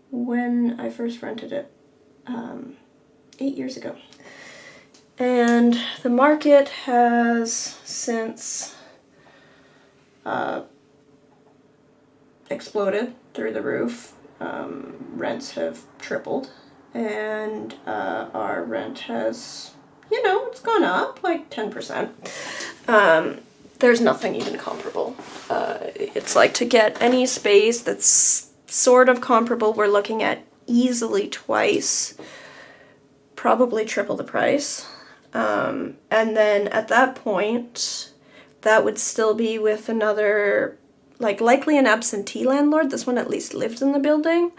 when I first rented it 8 years ago. And the market has since exploded through the roof. Rents have tripled, and our rent has, you know, it's gone up like 10%. There's nothing even comparable. It's like, to get any space that's sort of comparable. We're looking at easily twice, probably triple the price. And then at that point, that would still be with another, like likely an absentee landlord. This one at least lives in the building.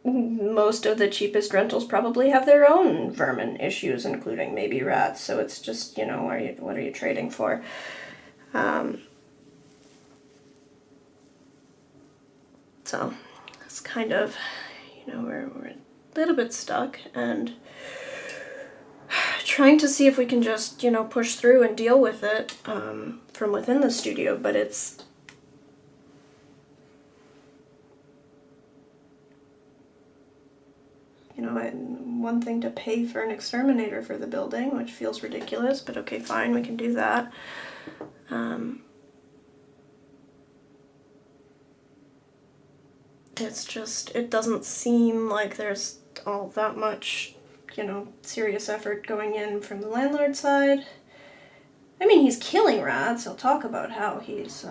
Most of the cheapest rentals probably have their own vermin issues, including maybe rats. So it's just, you know, what are you trading for? So it's kind of, you know, we're a little bit stuck and trying to see if we can just, you know, push through and deal with it from within the studio, but it's, you know, one thing to pay for an exterminator for the building, which feels ridiculous, but okay, fine, we can do that. It's just, it doesn't seem like there's all that much, you know, serious effort going in from the landlord side. I mean, he's killing rats. He'll talk about how he's,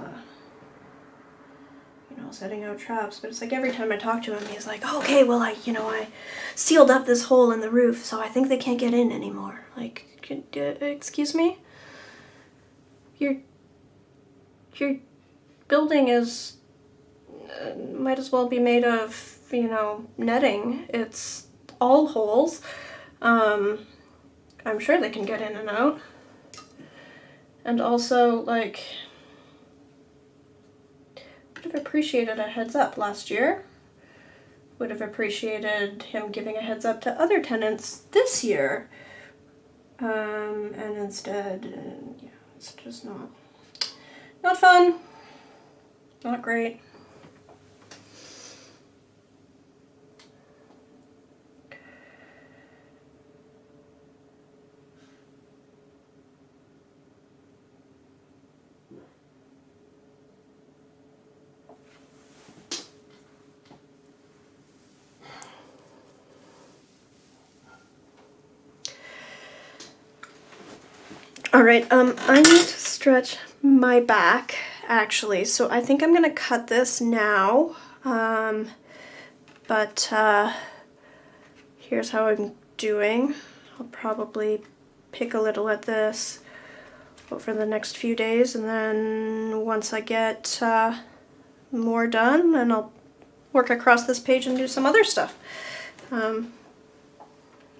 you know, setting out traps, but it's like every time I talk to him, he's like, oh, okay, well, I sealed up this hole in the roof, so I think they can't get in anymore. Like, excuse me? Your building is, might as well be made of, you know, netting. It's all holes. I'm sure they can get in and out. And also, like, would have appreciated a heads up last year. Would have appreciated him giving a heads up to other tenants this year. And instead, yeah, it's just not fun. Not great. All right, I need to stretch my back, actually, so I think I'm gonna cut this now, but here's how I'm doing. I'll probably pick a little at this over the next few days, and then once I get more done, then I'll work across this page and do some other stuff.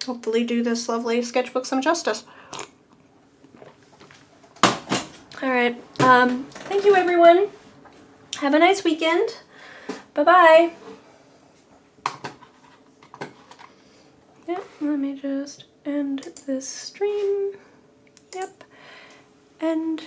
Hopefully do this lovely sketchbook some justice. All right, thank you everyone. Have a nice weekend. Bye-bye. Yeah, let me just end this stream. Yep, and